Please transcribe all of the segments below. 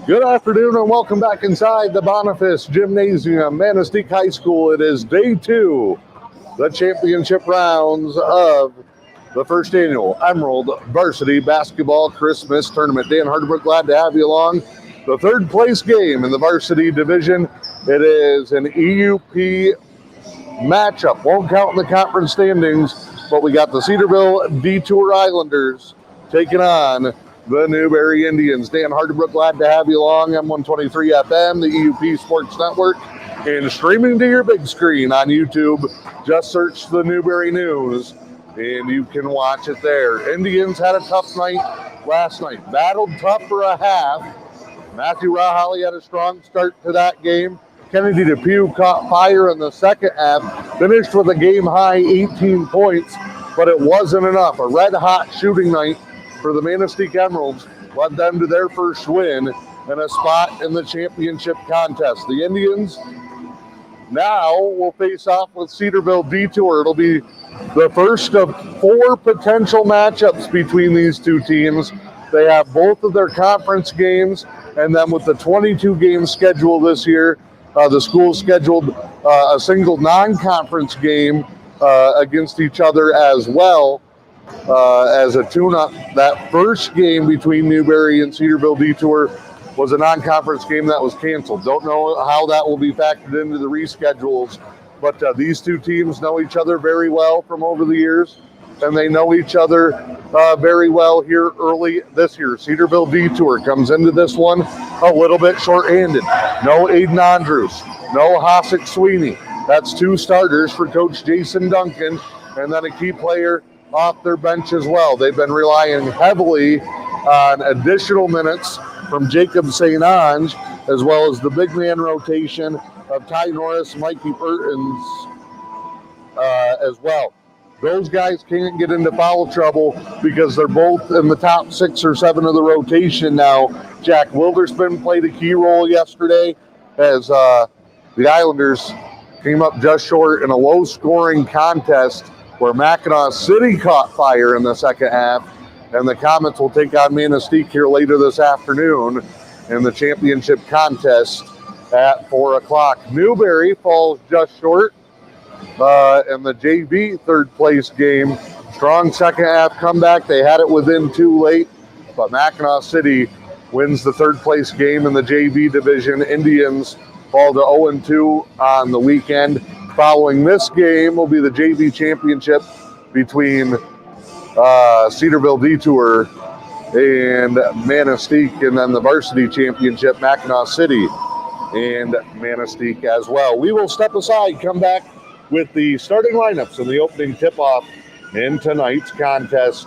Good afternoon and welcome back inside the Boniface Gymnasium, Manistique High School. It is day 2, the championship rounds of the first annual Emerald Varsity Basketball Christmas Tournament. Dan Hardebrook, glad to have you along. The third place game in the varsity division. It is an EUP matchup. Won't count in the conference standings, but we got the Cedarville DeTour Islanders taking on the Newberry Indians. Dan Hardebrook, glad to have you along. M123 FM, the EUP Sports Network, and streaming to your big screen on YouTube. Just search the Newberry News, and you can watch it there. Indians had a tough night last night. Battled tough for a half. Matthew Rahali had a strong start to that game. Kennedy DePue caught fire in the second half. Finished with a game-high 18 points, but it wasn't enough. A red-hot shooting night for the Manistique Emeralds led them to their first win and a spot in the championship contest. The Indians now will face off with Cedarville DeTour. It'll be the first of 4 potential matchups between these two teams. They have both of their conference games, and then with the 22-game schedule this year, the school scheduled a single non-conference game against each other as well. As a tune-up. That first game between Newberry and Cedarville DeTour was a non-conference game that was canceled. Don't know how that will be factored into the reschedules, but these two teams know each other very well from over the years, and they know each other very well here early this year. Cedarville DeTour comes into this one a little bit short-handed. No Aiden Andrews, no Hossack Sweeney. That's 2 starters for Coach Jason Duncan, and then a key player off their bench as well. They've been relying heavily on additional minutes from Jacob St. Ange, as well as the big man rotation of Ty Norris, Mikey Burtons as well. Those guys can't get into foul trouble because they're both in the top 6 or 7 of the rotation now. Jack Wilderspin played a key role yesterday as the Islanders came up just short in a low-scoring contest where Mackinac City caught fire in the second half, and the Comets will take on Manistique here later this afternoon in the championship contest at 4 o'clock. Newberry falls just short in the JV third-place game. Strong second-half comeback. They had it within 2 late, but Mackinac City wins the third-place game in the JV division. Indians fall to 0-2 on the weekend. Following this game will be the JV championship between Cedarville DeTour and Manistique, and then the varsity championship, Mackinac City and Manistique as well. We will step aside, come back with the starting lineups and the opening tip-off in tonight's contest.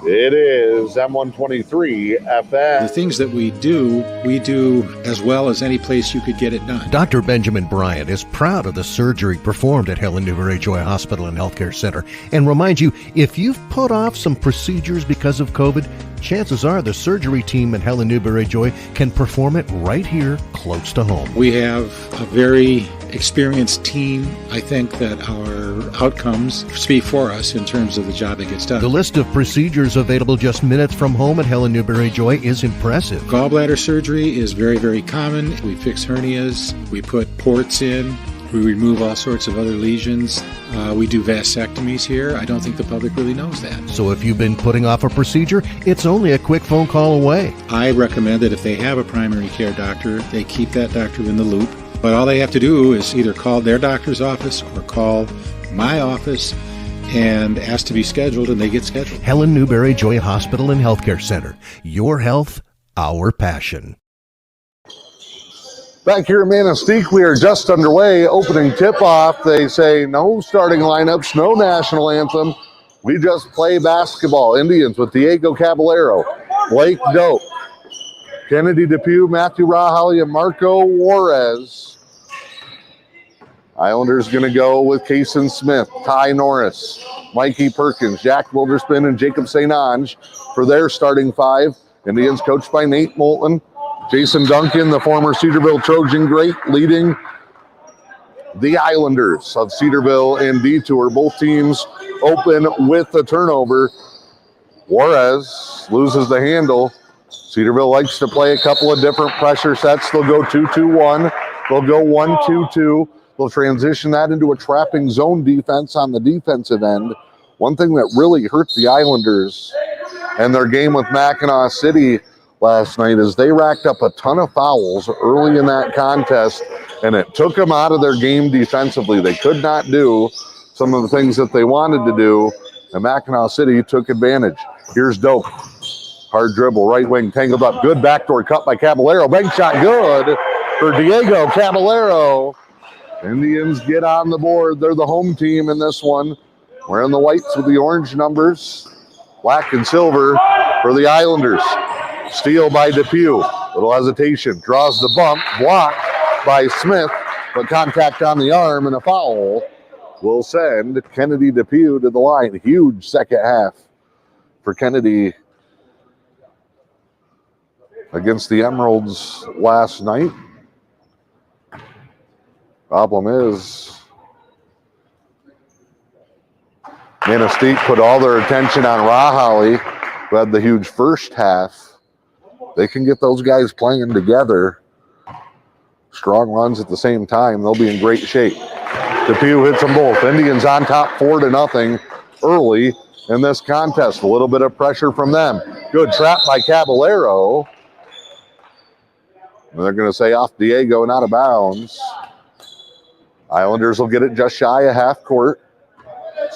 It is M123 FM. The things that we do as well as any place you could get it done. Dr. Benjamin Bryant is proud of the surgery performed at Helen Newberry Joy Hospital and Healthcare Center and reminds you, if you've put off some procedures because of COVID, chances are the surgery team at Helen Newberry Joy can perform it right here close to home. We have a very experienced team. I think that our outcomes speak for us in terms of the job that gets done. The list of procedures available just minutes from home at Helen Newberry Joy is impressive. Gallbladder surgery is very, very common. We fix hernias. We put ports in. We remove all sorts of other lesions. We do vasectomies here. I don't think the public really knows that. So if you've been putting off a procedure, it's only a quick phone call away. I recommend that if they have a primary care doctor, they keep that doctor in the loop. But all they have to do is either call their doctor's office or call my office and ask to be scheduled, and they get scheduled. Helen Newberry Joy Hospital and Healthcare Center. Your health, our passion. Back here in Manistique, we are just underway. Opening tip-off. They say no starting lineups, no national anthem. We just play basketball. Indians with Diego Caballero, Blake Dope, Kennedy DePue, Matthew Rahali, and Marco Juarez. Islanders going to go with Kason Smith, Ty Norris, Mikey Perkins, Jack Wilderspin, and Jacob St. Ange for their starting 5. Indians coached by Nate Moulton. Jason Duncan, the former Cedarville Trojan great, leading the Islanders of Cedarville and DeTour. Both teams open with a turnover. Juarez loses the handle. Cedarville likes to play a couple of different pressure sets. They'll go 2-2-1. They'll go 1-2-2. They'll transition that into a trapping zone defense on the defensive end. One thing that really hurt the Islanders and their game with Mackinac City last night is they racked up a ton of fouls early in that contest, and it took them out of their game defensively. They could not do some of the things that they wanted to do, and Mackinac City took advantage. Here's Dope. Hard dribble, right wing, tangled up. Good backdoor cut by Caballero. Bank shot good for Diego Caballero. Indians get on the board. They're the home team in this one. Wearing the whites with the orange numbers. Black and silver for the Islanders. Steal by DePew. Little hesitation. Draws the bump. Blocked by Smith, but contact on the arm and a foul will send Kennedy DePew to the line. Huge second half for Kennedy against the Emeralds last night. Problem is, Manistique put all their attention on Raholly, who had the huge first half. They can get those guys playing together. Strong runs at the same time. They'll be in great shape. DePew hits them both. Indians on top 4-0 early in this contest. A little bit of pressure from them. Good trap by Caballero. And they're going to say off Diego and out of bounds. Islanders will get it just shy of half court.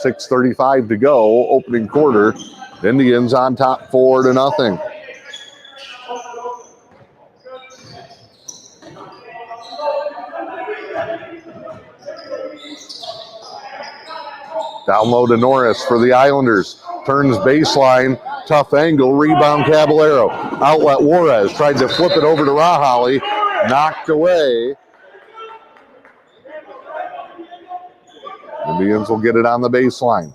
6:35 to go, opening quarter. Indians on top 4-0. Down low to Norris for the Islanders. Turns baseline, tough angle, rebound Caballero. Outlet Juarez, tried to flip it over to Raholly. Knocked away. Indians will get it on the baseline.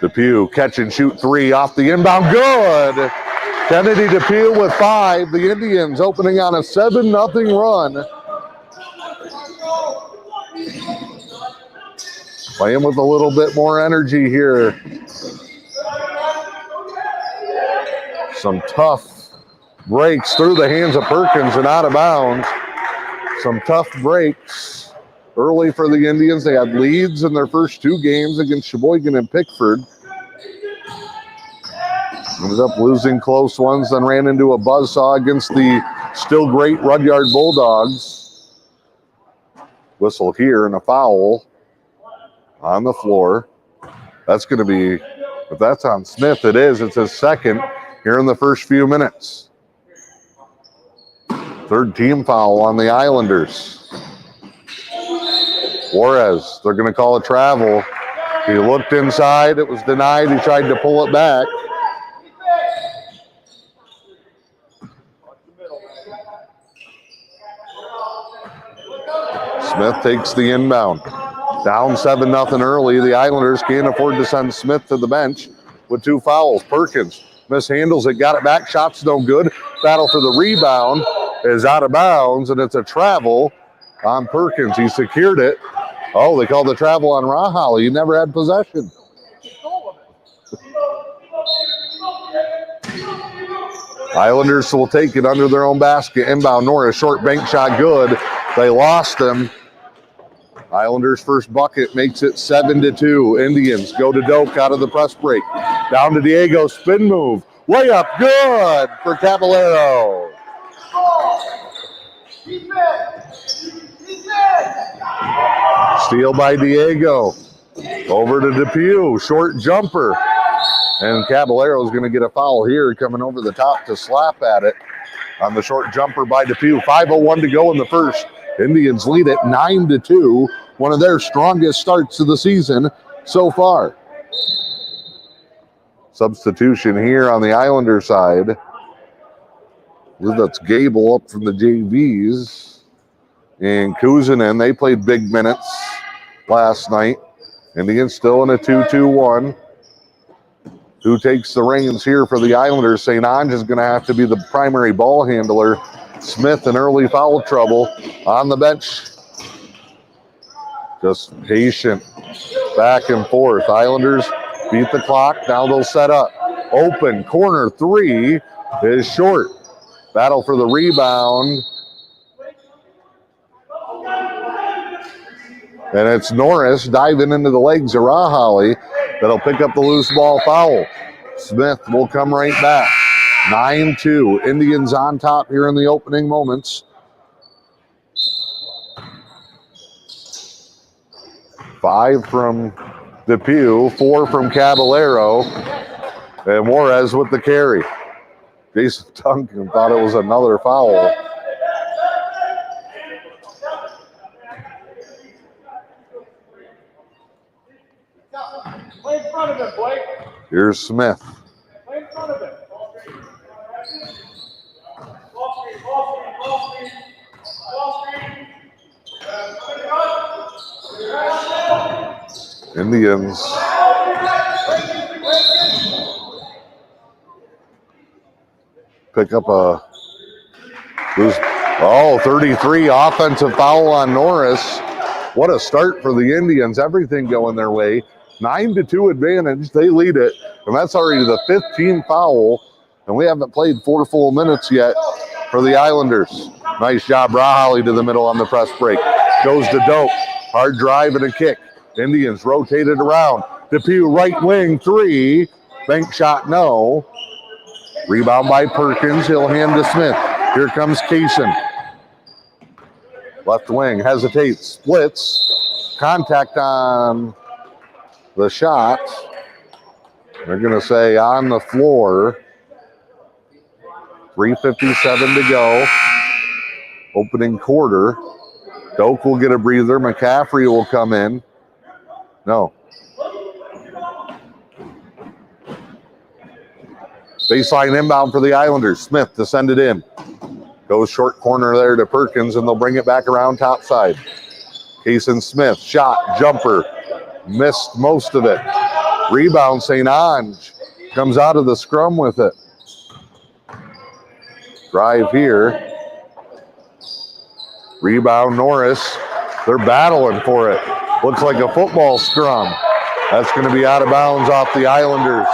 DePew catch and shoot three off the inbound. Good. Kennedy DePew with 5. The Indians opening on a 7-0 run. Playing with a little bit more energy here. Some tough breaks through the hands of Perkins and out of bounds. Some tough breaks early for the Indians. They had leads in their first 2 games against Sheboygan and Pickford. Ended up losing close ones, then ran into a buzzsaw against the still great Rudyard Bulldogs. Whistle here and a foul on the floor. That's going to be, if that's on Smith, it is. It's his second here in the first few minutes. 3rd team foul on the Islanders. Juarez, they're going to call a travel. He looked inside. It was denied. He tried to pull it back. Smith takes the inbound. Down 7-0 early. The Islanders can't afford to send Smith to the bench with 2 fouls. Perkins mishandles it, got it back. Shot's no good. Battle for the rebound is out of bounds, and it's a travel on Perkins. He secured it. Oh, they called the travel on Raholly. He never had possession. Islanders will take it under their own basket. Inbound Norris, short bank shot good. They lost him. Islanders' first bucket makes it 7-2. Indians go to Doak out of the press break. Down to Diego, spin move. Way up, good for Caballero. Steal by Diego. Over to DePew, short jumper. And Caballero is going to get a foul here, coming over the top to slap at it on the short jumper by DePew. 5:01 to go in the first. Indians lead at 9-2, one of their strongest starts of the season so far. Substitution here on the Islander side. I believe that's Gable up from the JVs. And Kuzanen, they played big minutes last night. Indians still in a 2-2-1. Who takes the reins here for the Islanders? St. Ange is going to have to be the primary ball handler. Smith in early foul trouble on the bench Just patient, back and forth. Islanders beat the clock. Now they'll set up. Open, corner three is short. Battle for the rebound. And it's Norris diving into the legs of Rahali that'll pick up the loose ball foul. Smith will come right back. 9-2. Indians on top here in the opening moments. 5 from DePew, 4 from Caballero, and Juarez with the carry. Jason Duncan thought it was another foul. Play in front of him, Blake. Here's Smith. Play in front of him. Indians pick up a 33 offensive foul on Norris. What a start for the Indians. Everything going their way. 9-2 advantage. They lead it. And that's already the 15th foul. And we haven't played 4 full minutes yet for the Islanders. Nice job, Rahali to the middle on the press break. Goes to Doak. Hard drive and a kick. Indians rotated around. DePew right wing 3. Bank shot, no. Rebound by Perkins. He'll hand to Smith. Here comes Kaysen. Left wing hesitates, splits. Contact on the shot. They're going to say on the floor. 3:57 to go. Opening quarter. Doak will get a breather. McCaffrey will come in. No. Baseline inbound for the Islanders. Smith to send it in. Goes short corner there to Perkins, and they'll bring it back around top side. Kaysen Smith, shot, jumper. Missed most of it. Rebound, St. Ange. Comes out of the scrum with it. Drive here. Rebound, Norris. They're battling for it. Looks like a football scrum. That's going to be out of bounds off the Islanders.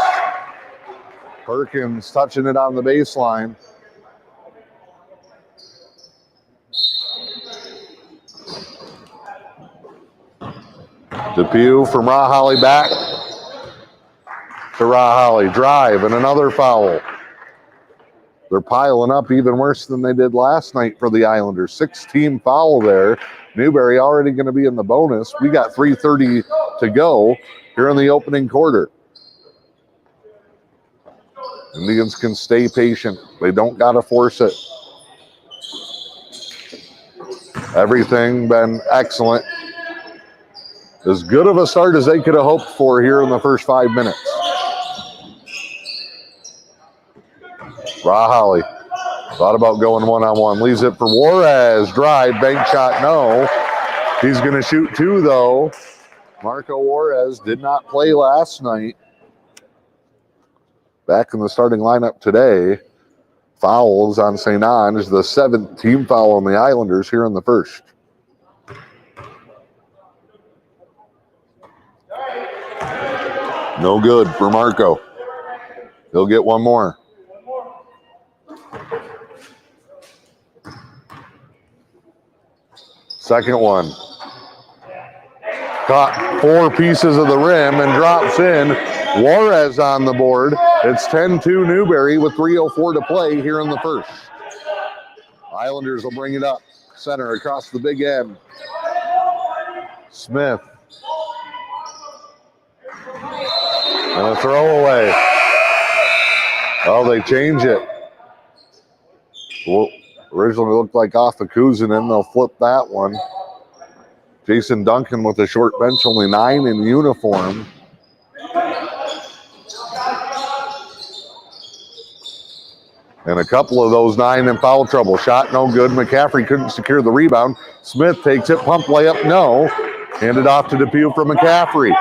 Perkins touching it on the baseline. DePew from Rahali back to Rahali. Drive and another foul. They're piling up even worse than they did last night for the Islanders. 16 foul there. Newberry already going to be in the bonus. We got 3:30 to go here in the opening quarter. Indians can stay patient. They don't got to force it. Everything been excellent. As good of a start as they could have hoped for here in the first 5 minutes. Rahali thought about going one-on-one. Leaves it for Juarez. Drive, bank shot, no. He's going to shoot 2, though. Marco Juarez did not play last night. Back in the starting lineup today. Fouls on St. Ange. The 7th team foul on the Islanders here in the first. No good for Marco. He'll get one more. Second one. Caught 4 pieces of the rim and drops in. Juarez on the board. It's 10-2 Newberry with 3:04 to play here in the first. Islanders will bring it up. Center across the big end. Smith. And a throwaway. Oh, they change it. Well, originally looked like off of Kuzanen. They'll flip that one. Jason Duncan with a short bench, only 9 in uniform. And a couple of those 9 in foul trouble. Shot no good. McCaffrey couldn't secure the rebound. Smith takes it. Pump layup, no. Handed off to DePew for McCaffrey.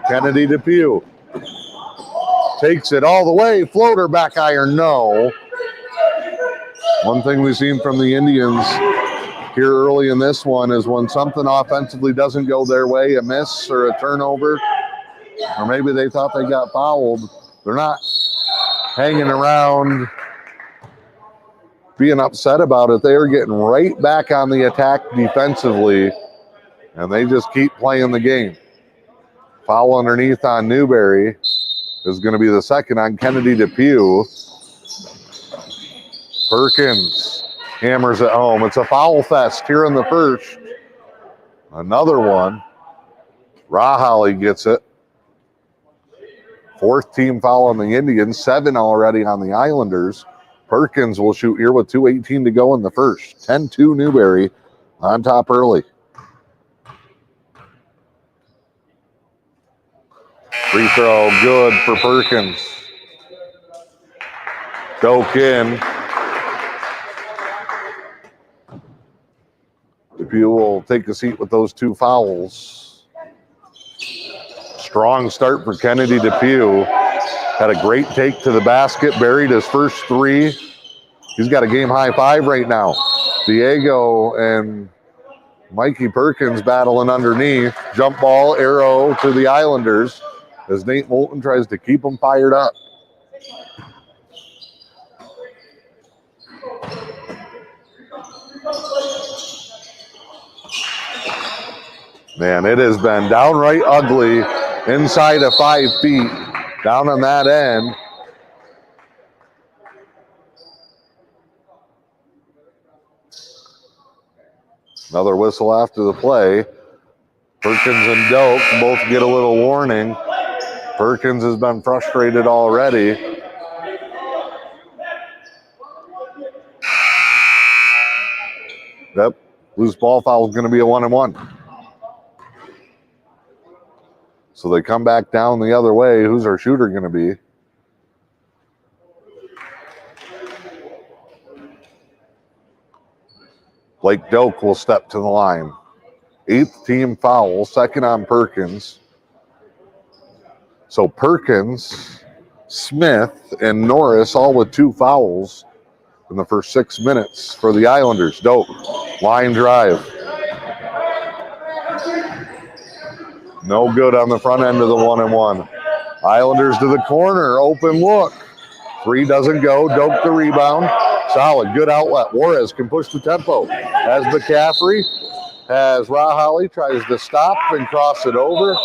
Kennedy DePew. Takes it all the way. Floater back iron, no. One thing we've seen from the Indians here early in this one is when something offensively doesn't go their way, a miss or a turnover, or maybe they thought they got fouled. They're not hanging around being upset about it. They are getting right back on the attack defensively, and they just keep playing the game. Foul underneath on Newberry is going to be the second on Kennedy DePue. Perkins hammers it home. It's a foul fest here in the first. Another one. Rahali gets it. Fourth team foul on the Indians, 7 already on the Islanders. Perkins will shoot here with 2:18 to go in the first. 10-2 Newberry on top early. Free throw good for Perkins. Doke in. DePue will take a seat with those 2 fouls. Strong start for Kennedy DePue. Had a great take to the basket, buried his first 3. He's got a game high 5 right now. Diego and Mikey Perkins battling underneath. Jump ball, arrow to the Islanders as Nate Moulton tries to keep them fired up. Man, it has been downright ugly inside of 5 feet, down on that end. Another whistle after the play. Perkins and Doak both get a little warning. Perkins has been frustrated already. Yep, loose ball foul is going to be a 1-and-1. So they come back down the other way. Who's our shooter going to be? Blake Doak will step to the line. 8th team foul, second on Perkins. So Perkins, Smith, and Norris all with 2 fouls in the first 6 minutes for the Islanders. Doak, line drive. No good on the front end of the 1-and-1. Islanders to the corner, open look. 3 doesn't go, Doak the rebound. Solid, good outlet. Juarez can push the tempo. As McCaffrey, as Rahali tries to stop and cross it over.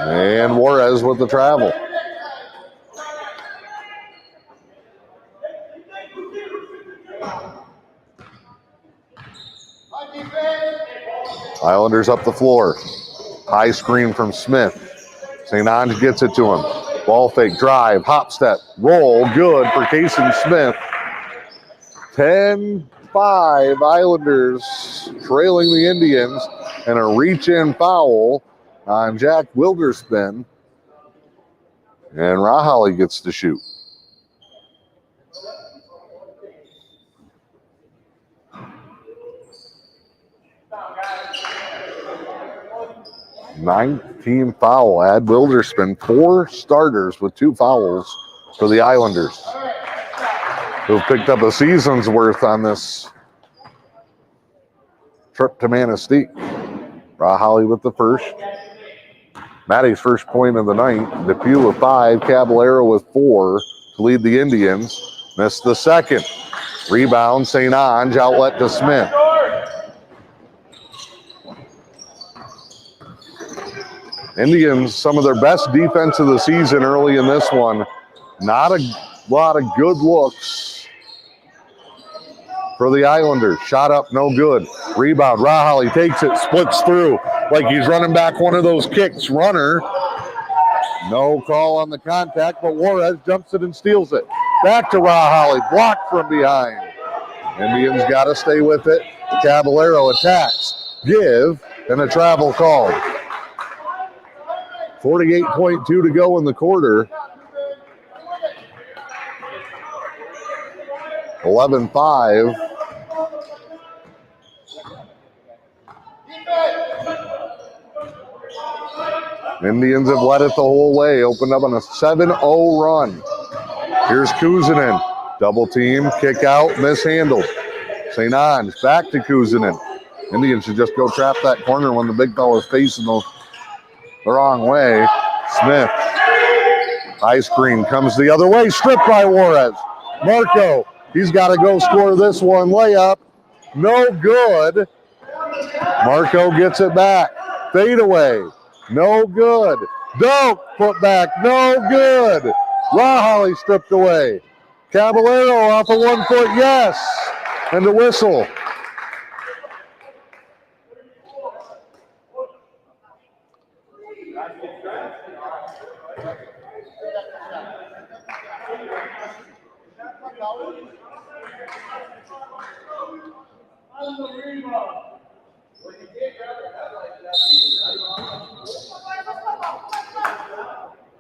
And Juarez with the travel. Islanders up the floor. High screen from Smith. St. Ange gets it to him. Ball fake, drive, hop step, roll, good for Kason Smith. 10-5 Islanders trailing the Indians, and a reach-in foul on Jack Wilderspin. And Rahali gets to shoot. Ninth team foul. Add Wilderspin. 4 starters with 2 fouls for the Islanders, who've picked up a season's worth on this trip to Manistique. Rahali with the first. Maddie's first point of the night. DePue with 5. Caballero with 4 to lead the Indians. Missed the second. Rebound, St. Ange, outlet to Smith. Indians, some of their best defense of the season early in this one. Not a lot of good looks for the Islanders. Shot up, no good. Rebound, Rahali takes it, splits through like he's running back one of those kicks. Runner, no call on the contact, but Juarez jumps it and steals it. Back to Rahali, blocked from behind. Indians got to stay with it. Caballero attacks, give, and a travel called. 48.2 to go in the quarter. 11-5. Indians have led it the whole way. Opened up on a 7-0 run. Here's Kuzanen. Double team, kick out, mishandled. St. Ange back to Kuzanen. Indians should just go trap that corner when the big fella's facing the wrong way. Smith. High screen comes the other way. Stripped by Juarez. Marco. He's got to go score this one. Layup. No good. Marco gets it back. Fade away. No good. Doak. Put back. No good. Rahali stripped away. Caballero off a 1 foot. Yes. And the whistle.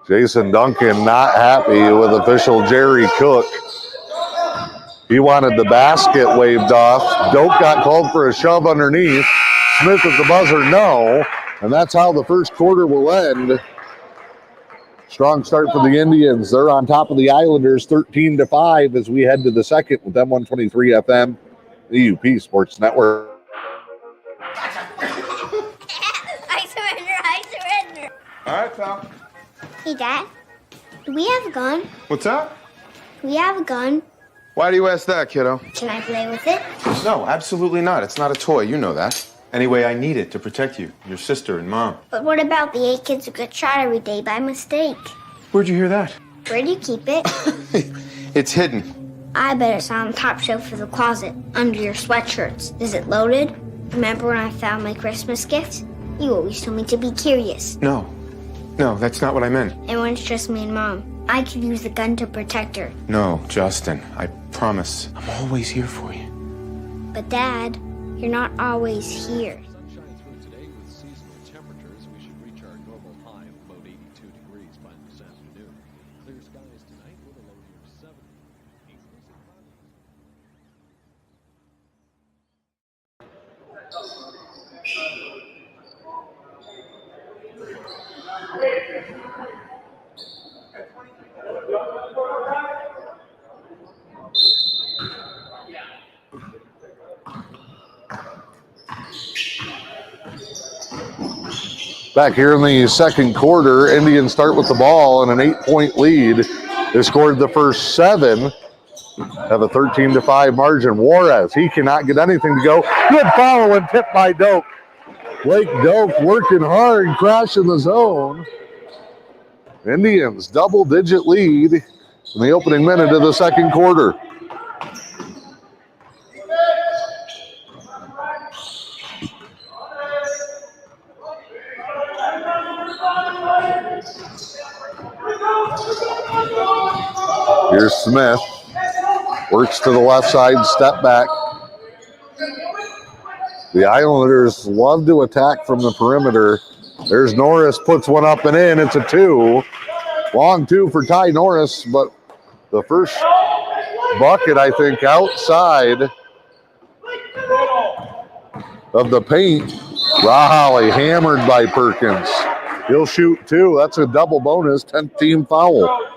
Jason Duncan not happy with official Jerry Cook. He wanted the basket waved off. Doak got called for a shove underneath. Smith at the buzzer, no. And that's how the first quarter will end. Strong start for the Indians. They're on top of the Islanders 13-5 as we head to the second with M123 FM, the UP Sports Network. I surrender. All right, pal. Hey, Dad, do we have a gun? What's that? We have a gun. Why do you ask that, kiddo? Can I play with it? No, absolutely not. It's not a toy. You know that. Anyway, I need it to protect you, your sister, and Mom. But what about the 8 kids who get shot every day by mistake? Where'd you hear that? Where do you keep it? It's hidden. I bet it's on the top shelf of the closet, under your sweatshirts. Is it loaded? Remember when I found my Christmas gift? You always told me to be curious. No, that's not what I meant. And when it's just me and Mom, I could use the gun to protect her. No, Justin, I promise. I'm always here for you. But Dad, you're not always here. Sunshine through today with seasonal temperatures. We should reach our normal high of about 82 degrees by this afternoon. Clear skies tonight with a low near 70. Back here in the second quarter, Indians start with the ball and an 8-point lead. They scored the first 7, have a 13-5 margin. Juarez, he cannot get anything to go. Good follow and tip by Doak. Blake Doak working hard, crashing the zone. Indians double-digit lead in the opening minute of the second quarter. Here's Smith. Works to the left side, step back. The Islanders love to attack from the perimeter. There's Norris, puts one up and in. It's a 2. Long 2 for Ty Norris, but the first bucket, I think, outside of the paint. Rahali hammered by Perkins. He'll shoot 2. That's a double bonus, 10th team foul.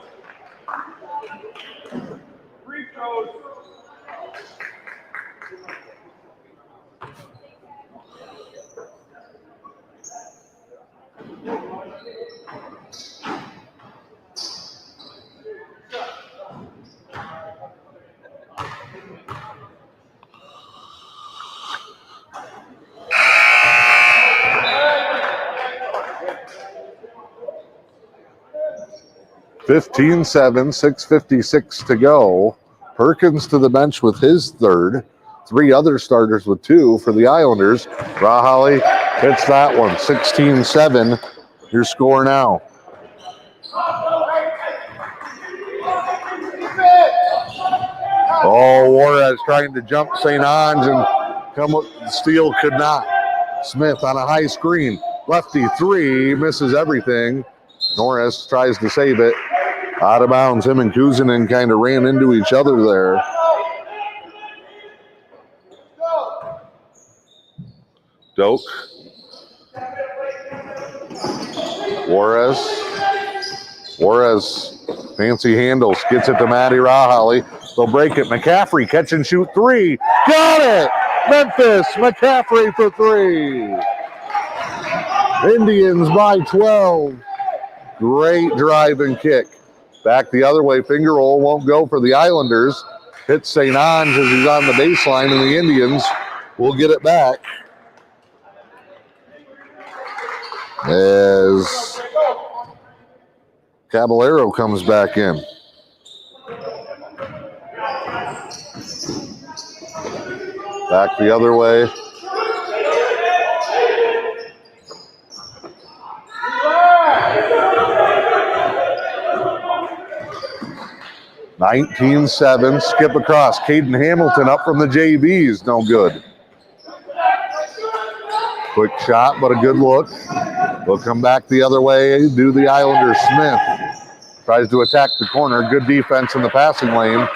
(15-7), 6:56 to go. Perkins to the bench with his third. 3 other starters with 2 for the Islanders. Rahali hits that one. 16-7. Your score now. Oh, Juarez trying to jump St. Ange and come up. Steele could not. Smith on a high screen. Lefty 3, misses everything. Norris tries to save it. Out of bounds. Him and Kuzanen kind of ran into each other there. Doak. Juarez, fancy handles, gets it to Matty Rahali. They'll break it. McCaffrey catch and shoot three. Got it! Memphis, McCaffrey for three. Indians by 12. Great drive and kick. Back the other way. Finger roll won't go for the Islanders. Hits St. Ange as he's on the baseline, and the Indians will get it back. As Caballero comes back in. Back the other way. (19-7). Skip across. Caden Hamilton up from the JVs. No good. Quick shot, but a good look. They'll come back the other way. Do the Islanders. Smith tries to attack the corner. Good defense in the passing lane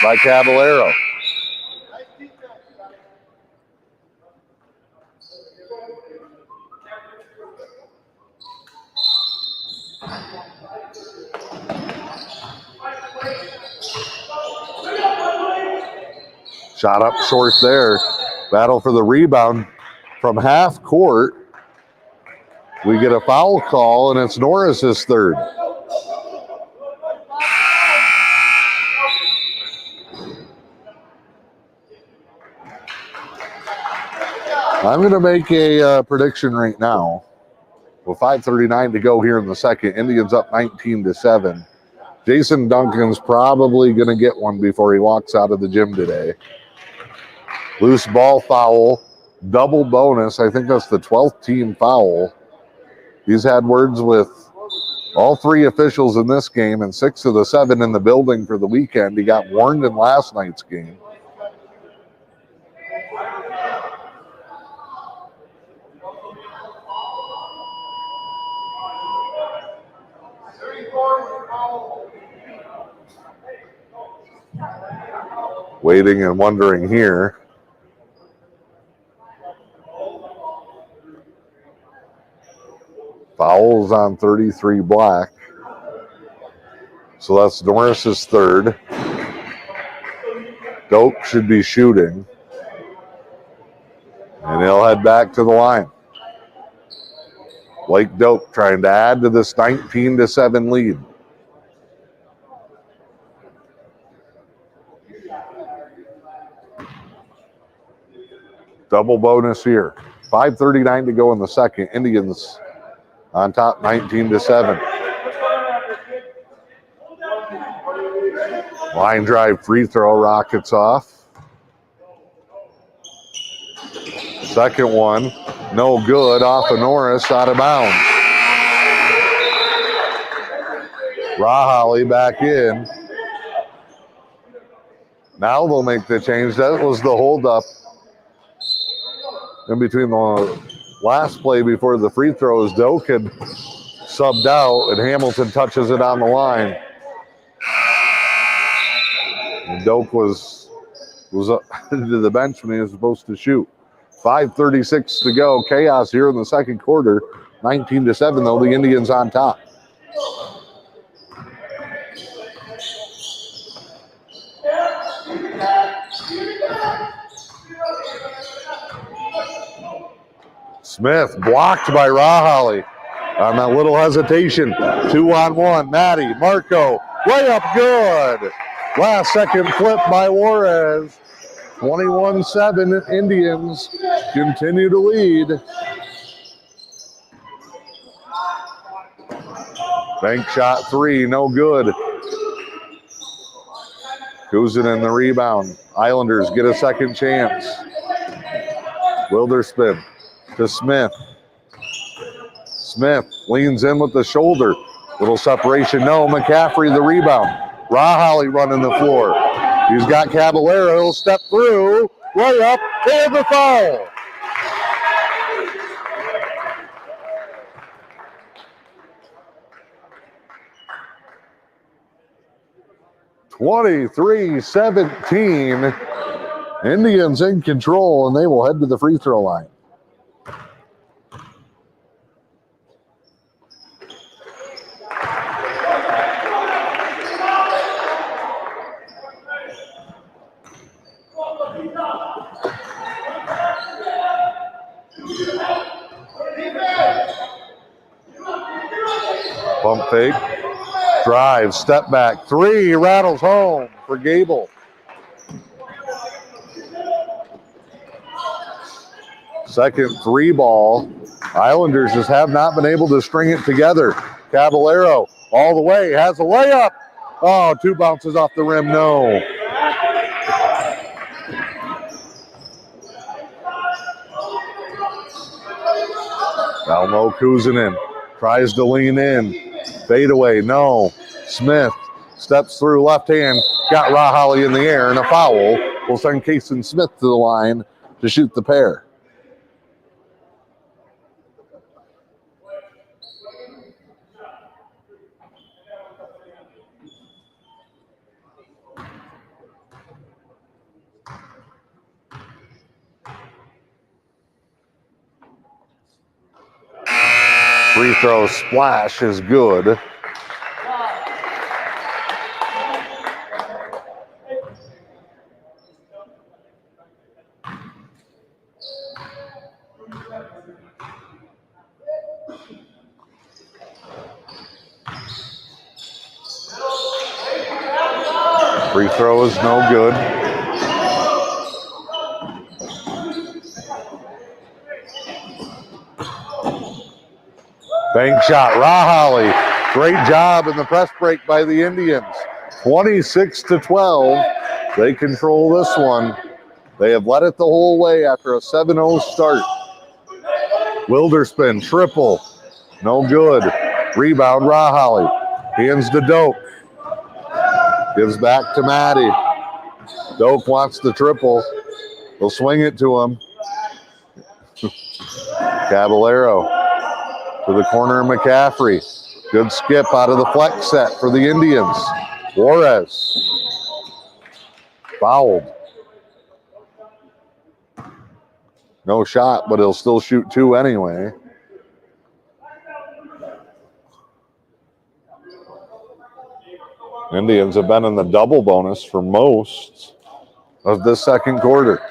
by Caballero. Shot up short there. Battle for the rebound from half court. We get a foul call, and it's Norris's third. I'm going to make a prediction right now. With 5:39 to go here in the second, Indians up 19-7. Jason Duncan's probably going to get one before he walks out of the gym today. Loose ball foul, double bonus. I think that's the 12th team foul. He's had words with all three officials in this game and 6 of the 7 in the building for the weekend. He got warned in last night's game. Waiting and wondering here. Fouls on 33 Black. So that's Norris's third. Doak should be shooting. And he'll head back to the line. Blake Doak trying to add to this 19-7 lead. Double bonus here. 5:39 to go in the second. Indians on top 19-7. Line drive free throw, Rockets off. Second one, no good, off of Norris, out of bounds. Rahali back in. Now they'll make the change. That was the holdup in between the last play before the free throws. Doak had subbed out, and Hamilton touches it on the line. And Doak was up to the bench when he was supposed to shoot. 5:36 to go. Chaos here in the second quarter. 19-7, though, the Indians on top. Smith blocked by Rahali on that little hesitation. 2-on-1. Maddie, Marco, way up good. Last second flip by Juarez. 21-7 Indians continue to lead. Bank shot three, no good. Kuzin in the rebound. Islanders get a second chance. Wilderspin to Smith. Smith leans in with the shoulder. Little separation, no. McCaffrey the rebound. Rahali running the floor. He's got Caballero. He'll step through. Way up. And the foul. (23-17). Indians in control, and they will head to the free throw line. Pump fake. Drive, step back, three, rattles home for Gable. Second three ball. Islanders just have not been able to string it together. Caballero all the way, has a layup. Oh, two bounces off the rim, no. Down low, Kuzanin tries to lean in. Fade away, no. Smith steps through left hand, got Rahali in the air, and a foul will send Kason Smith to the line to shoot the pair. Free throw splash is good. Free throw is no good. Bank shot, Rahali. Great job in the press break by the Indians. 26-12. They control this one. They have led it the whole way after a 7-0 start. Wilderspin, triple. No good. Rebound, Rahali. Hands to Doak. Gives back to Maddie. Doak wants the triple. They'll swing it to him. Caballero to the corner of McCaffrey. Good skip out of the flex set for the Indians. Juarez. Fouled. No shot, but he'll still shoot two anyway. Indians have been in the double bonus for most of this second quarter.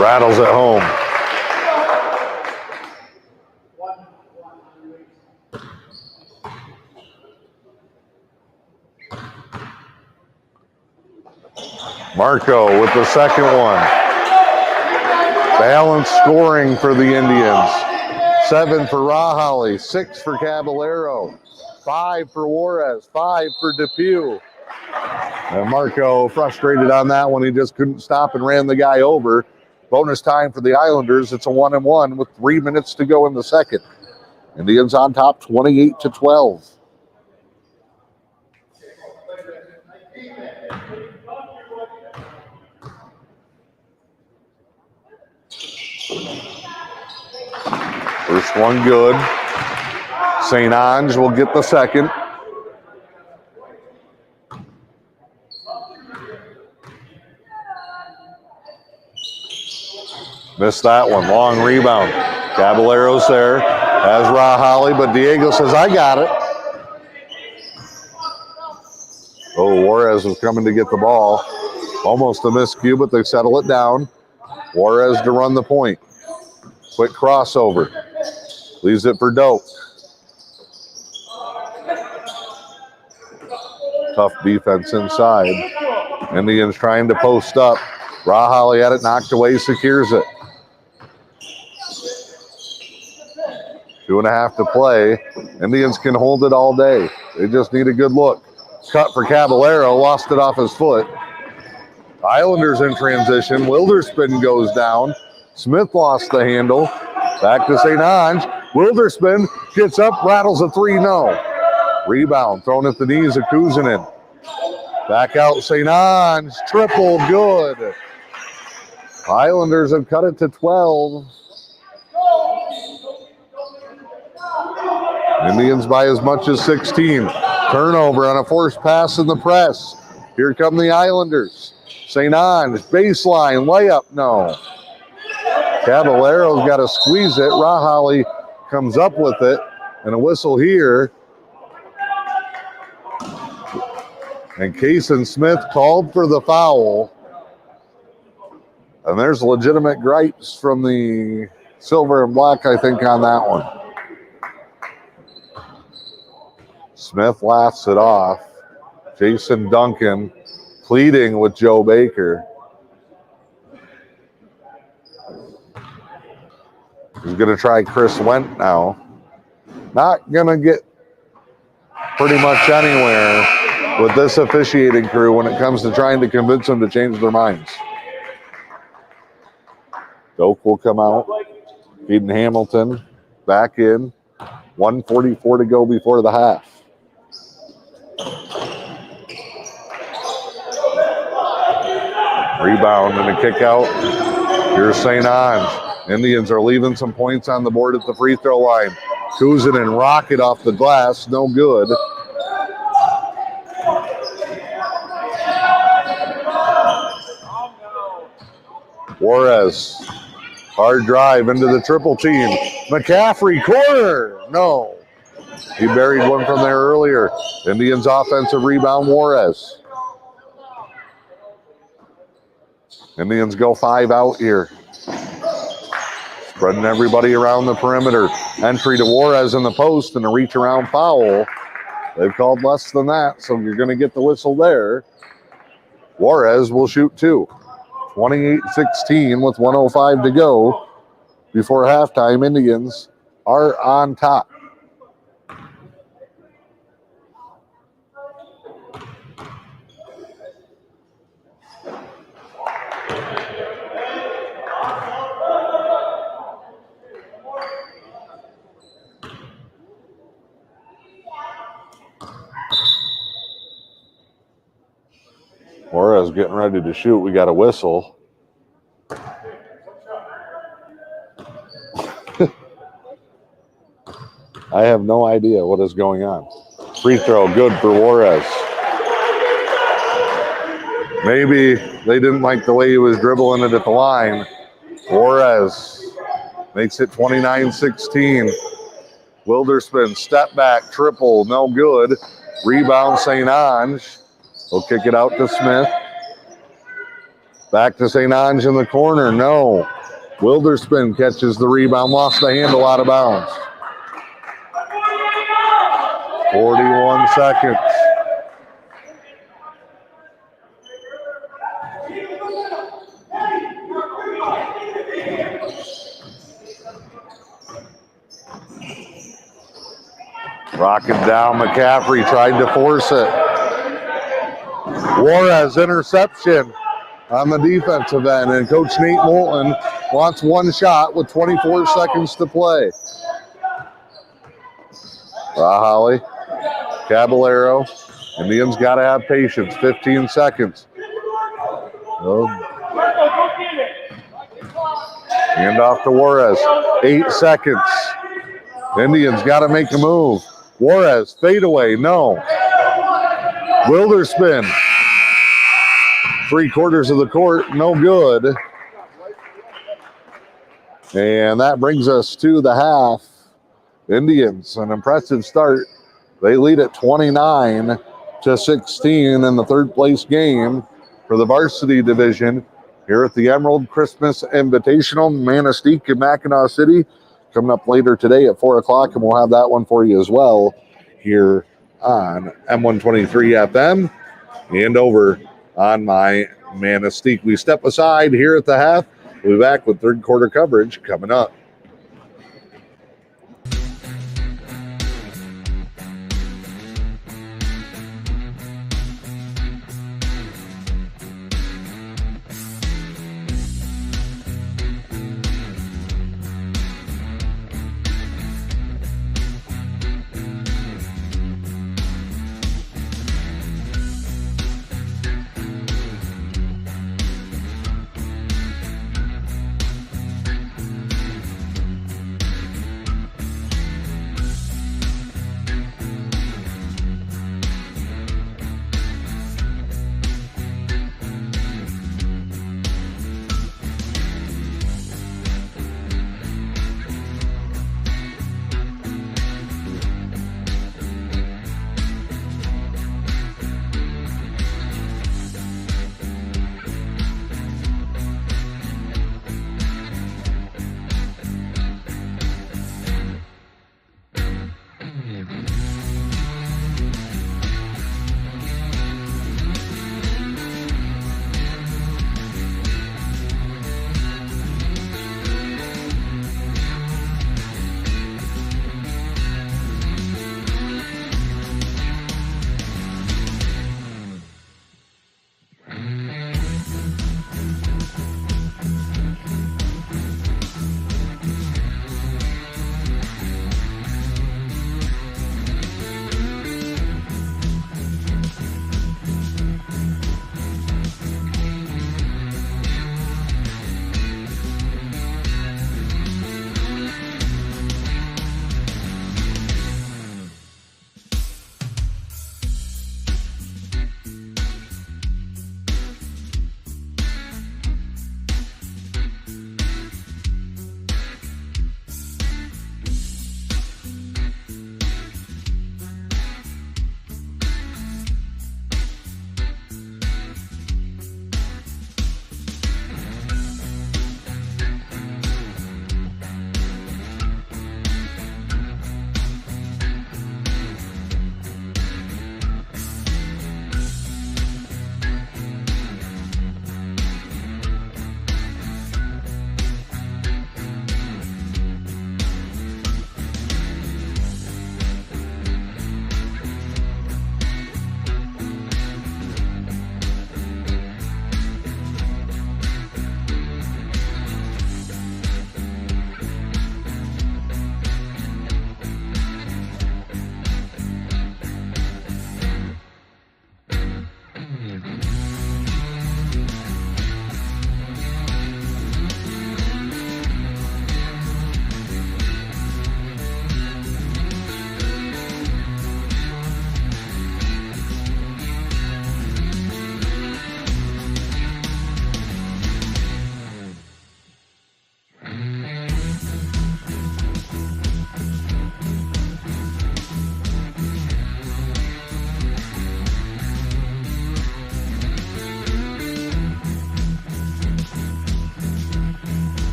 Rattles at home. Marco with the second one. Balanced scoring for the Indians. 7 for Rahali, 6 for Caballero, 5 for Juarez, 5 for DePew. And Marco frustrated on that one. He just couldn't stop and ran the guy over. Bonus time for the Islanders. It's a 1-1 with 3 minutes to go in the second. Indians on top 28-12. First one good. St. Ange will get the second. Missed that one. Long rebound. Caballero's there. Has Rahali, but Diego says, I got it. Oh, Juarez was coming to get the ball. Almost a miscue, but they settle it down. Juarez to run the point. Quick crossover. Leaves it for Doak. Tough defense inside. Indians trying to post up. Rahali had it knocked away, secures it. 2.5 to play. Indians can hold it all day. They just need a good look. Cut for Caballero, lost it off his foot. Islanders in transition. Wilderspin goes down. Smith lost the handle. Back to St. Ange. Wilderspin gets up, rattles a three, no. Rebound thrown at the knees of Kuzanin. Back out St. Ange, triple, good. Islanders have cut it to 12. Indians by as much as 16. Turnover on a forced pass in the press. Here come the Islanders. St. Ange, baseline, layup, no. Caballero's got to squeeze it. Rahali comes up with it. And a whistle here. And Kason Smith called for the foul. And there's legitimate gripes from the silver and black, I think, on that one. Smith laughs it off. Jason Duncan pleading with Joe Baker. He's going to try Chris Went now. Not going to get pretty much anywhere with this officiating crew when it comes to trying to convince them to change their minds. Doak will come out. Eden Hamilton back in. 1:44 to go before the half. Rebound and a kick out. Here's St. Ange. Indians are leaving some points on the board at the free throw line. Kuzin and Rocket off the glass. No good. Juarez. Hard drive into the triple team. McCaffrey, corner. No. He buried one from there earlier. Indians offensive rebound, Juarez. Indians go 5 out here. Spreading everybody around the perimeter. Entry to Juarez in the post and a reach around foul. They've called less than that, so you're going to get the whistle there. Juarez will shoot 2. 28-16 with 1:05 to go before halftime. Indians are on top. Juarez getting ready to shoot. We got a whistle. I have no idea what is going on. Free throw, good for Juarez. Maybe they didn't like the way he was dribbling it at the line. Juarez makes it 29-16. Wilderspin, step back, triple, no good. Rebound, St. Ange. He'll kick it out to Smith. Back to St. Ange in the corner. No. Wilderspin catches the rebound. Lost the handle out of bounds. 41 seconds. Rocket down. McCaffrey tried to force it. Juarez interception on the defensive end, and Coach Nate Moulton wants one shot with 24 seconds to play. Rahali, Caballero, Indians got to have patience. 15 seconds. Hand off to Juarez. 8 seconds. Indians got to make a move. Juarez, fadeaway, no. Wilderspin. 3/4 of the court, no good. And that brings us to the half. Indians, an impressive start. They lead at 29-16 in the third place game for the varsity division here at the Emerald Christmas Invitational, Manistique and Mackinac City. Coming up later today at 4 o'clock, and we'll have that one for you as well here on M123 FM and over on my Manistique. We step aside here at the half. We'll be back with third quarter coverage coming up.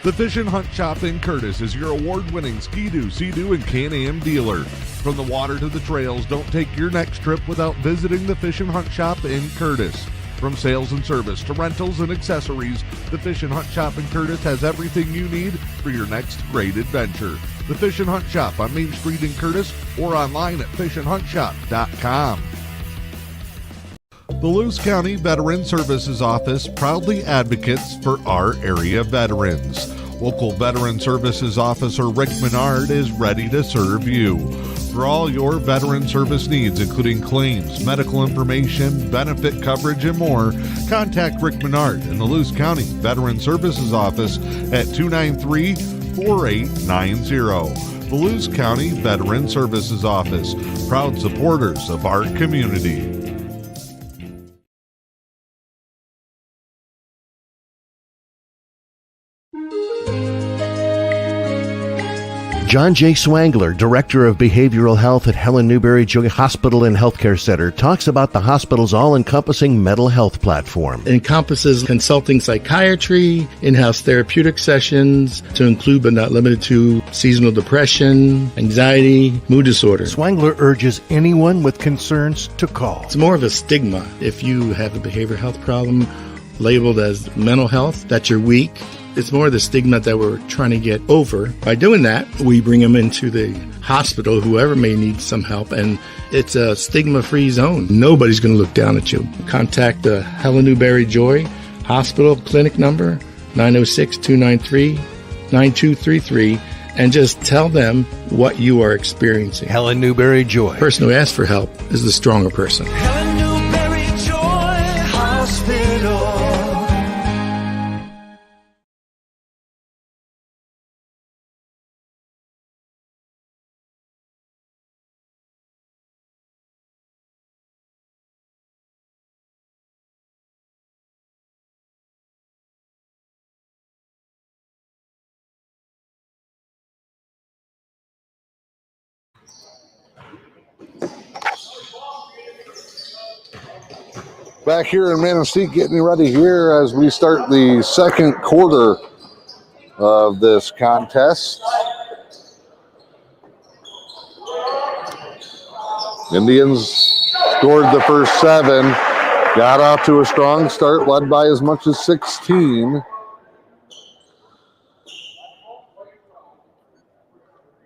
The Fish and Hunt Shop in Curtis is your award-winning Ski-Doo, Sea-Doo, and Can-Am dealer. From the water to the trails, don't take your next trip without visiting the Fish and Hunt Shop in Curtis. From sales and service to rentals and accessories, the Fish and Hunt Shop in Curtis has everything you need for your next great adventure. The Fish and Hunt Shop on Main Street in Curtis or online at fishandhuntshop.com. The Lewis County Veteran Services Office proudly advocates for our area veterans. Local Veteran Services Officer Rick Menard is ready to serve you. For all your veteran service needs, including claims, medical information, benefit coverage, and more, contact Rick Menard in the Lewis County Veteran Services Office at 293-4890. The Lewis County Veteran Services Office, proud supporters of our community. John J. Swangler, Director of Behavioral Health at Helen Newberry Joy Hospital and Healthcare Center, talks about the hospital's all-encompassing mental health platform. It encompasses consulting psychiatry, in-house therapeutic sessions, to include but not limited to seasonal depression, anxiety, mood disorder. Swangler urges anyone with concerns to call. It's more of a stigma. If you have a behavioral health problem labeled as mental health, that you're weak, it's more the stigma that we're trying to get over. By doing that, we bring them into the hospital, whoever may need some help, and it's a stigma-free zone. Nobody's going to look down at you. Contact the Helen Newberry Joy Hospital clinic number, 906-293-9233, and just tell them what you are experiencing. Helen Newberry Joy. The person who asks for help is the stronger person. Helen Newberry Joy Hospital. Back here in Manistique, getting ready here as we start the second quarter of this contest. Indians scored the first 7, got off to a strong start, led by as much as 16.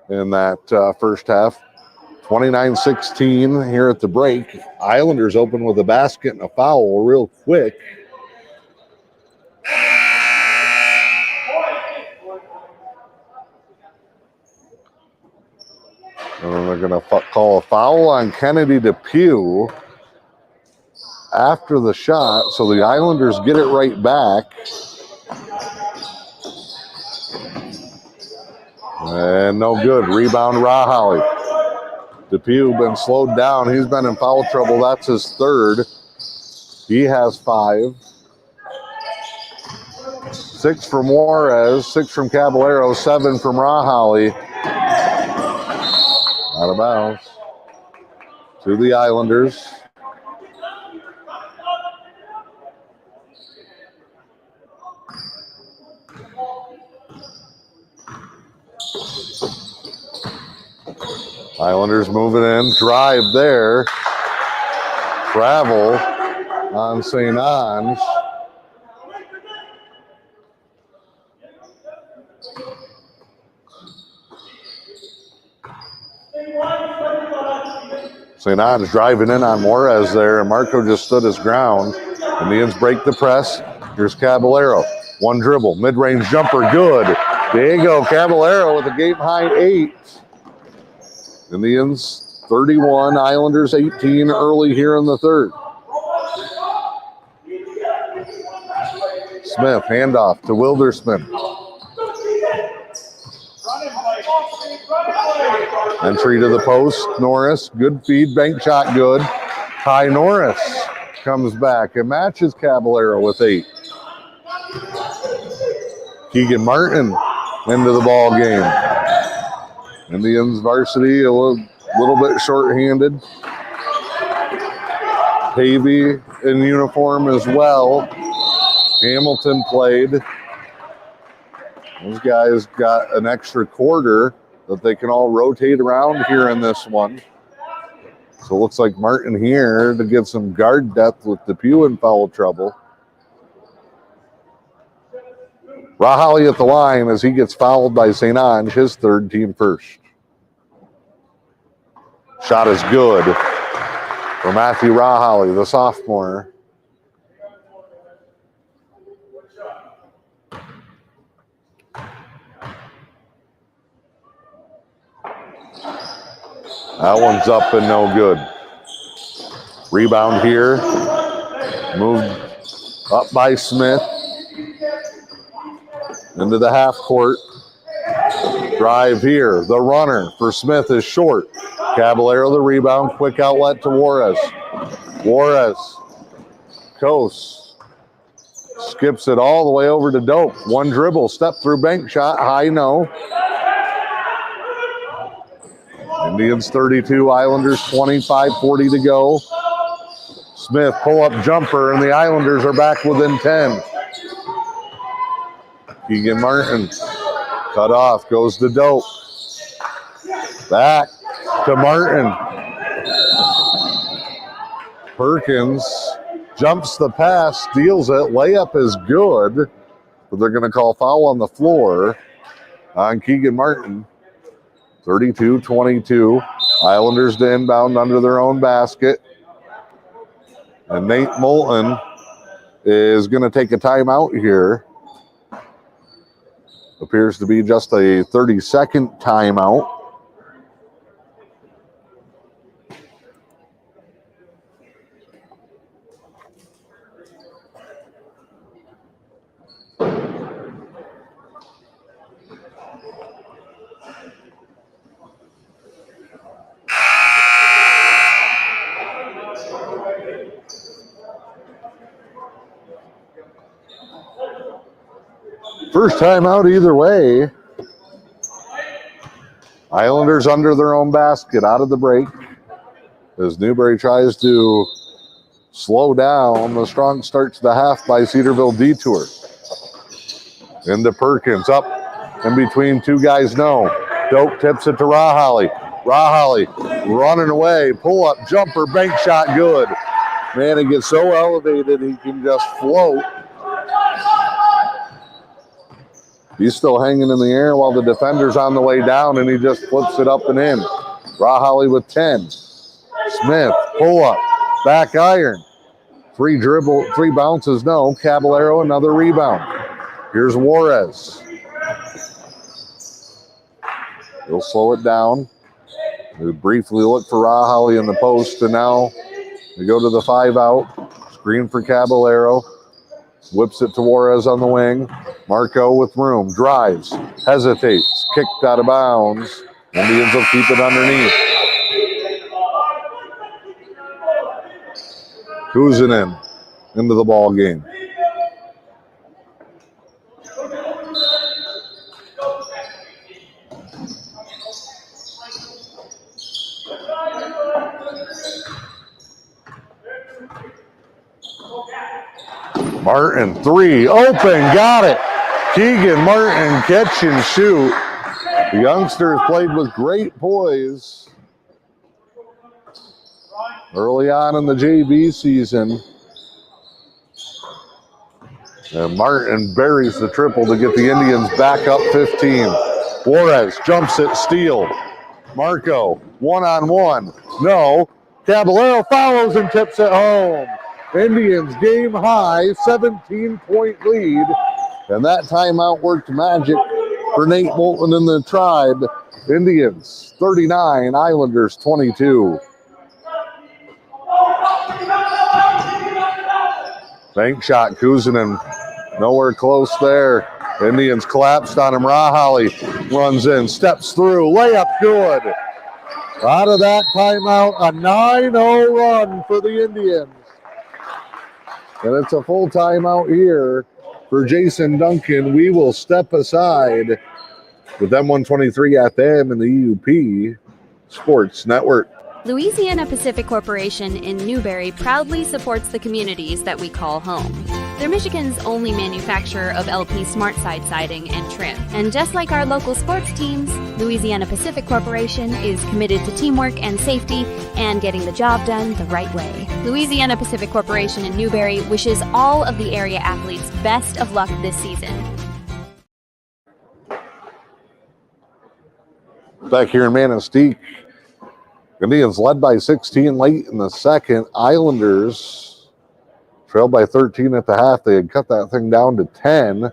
In that first half. 29-16 here at the break. Islanders open with a basket and a foul real quick. And then they're going to call a foul on Kennedy DePew after the shot, so the Islanders get it right back. And no good. Rebound, Rahali. DePew been slowed down. He's been in foul trouble. That's his third. He has 5. 6 from Juarez, 6 from Caballero, 7 from Rahali. Out of bounds. To the Islanders. Islanders moving in, drive there, travel on St. Ange. St. Ange driving in on Juarez there, and Marco just stood his ground. Indians break the press. Here's Caballero. One dribble, mid-range jumper, good. Diego Caballero with a game-high 8. Indians 31, Islanders 18 early here in the third. Smith, handoff to Wildersman. Entry to the post, Norris, good feed, bank shot good. Ty Norris comes back and matches Caballero with 8. Keegan Martin into the ball game. Indians varsity a little bit short-handed. Pavey in uniform as well. Hamilton played. Those guys got an extra quarter that they can all rotate around here in this one. So it looks like Martin here to give some guard depth with DePue in foul trouble. Rahali at the line as he gets fouled by St. Ange, his third, team first. Shot is good for Matthew Rahali, the sophomore. That one's up and no good. Rebound here. Moved up by Smith. Into the half court. Drive here. The runner for Smith is short. Caballero the rebound. Quick outlet to Juarez. Juarez. Coast. Skips it all the way over to Dope. One dribble. Step through bank shot. High no. Indians 32, Islanders 25-40 to go. Smith pull-up jumper, and the Islanders are back within 10. Keegan Martin cut off, goes to Dope. Back to Martin. Perkins jumps the pass, steals it. Layup is good, but they're going to call foul on the floor on Keegan Martin. 32-22. Islanders to inbound under their own basket. And Nate Moulton is going to take a timeout here. Appears to be just a 30-second timeout. First time out either way. Islanders under their own basket out of the break as Newberry tries to slow down the strong start to the half by Cedarville DeTour. Into Perkins, up in between two guys, no. Dope tips it to Rahali. Rahali running away, pull up, jumper, bank shot, good. Man, he gets so elevated he can just float. He's still hanging in the air while the defender's on the way down, and he just flips it up and in. Rahali with 10. Smith, pull up, back iron. Three bounces, no. Caballero, another rebound. Here's Juarez. He'll slow it down. We briefly look for Rahali in the post, and now we go to the 5-out. Screen for Caballero. Whips it to Juarez on the wing. Marco with room. Drives. Hesitates. Kicked out of bounds. Indians will keep it underneath. Kuzanen into the ball game. Martin, three, open, got it. Keegan Martin, catch and shoot. The youngsters played with great poise early on in the JV season. And Martin buries the triple to get the Indians back up 15. Juarez jumps it, steal. Marco, one-on-one. No. Caballero follows and tips it home. Indians game high, 17-point lead. And that timeout worked magic for Nate Moulton and the Tribe. Indians 39, Islanders 22. Bank shot, Kuzanen nowhere close there. Indians collapsed on him. Rahali runs in, steps through, layup good. Out of that timeout, a 9-0 run for the Indians. And it's a full timeout here for Jason Duncan. We will step aside with M123 FM and the EUP Sports Network. Louisiana Pacific Corporation in Newberry proudly supports the communities that we call home. They're Michigan's only manufacturer of LP Smart Side siding and trim. And just like our local sports teams, Louisiana Pacific Corporation is committed to teamwork and safety and getting the job done the right way. Louisiana Pacific Corporation in Newberry wishes all of the area athletes best of luck this season. Back here in Manistique, Indians led by 16 late in the second. Islanders trailed by 13 at the half. They had cut that thing down to 10.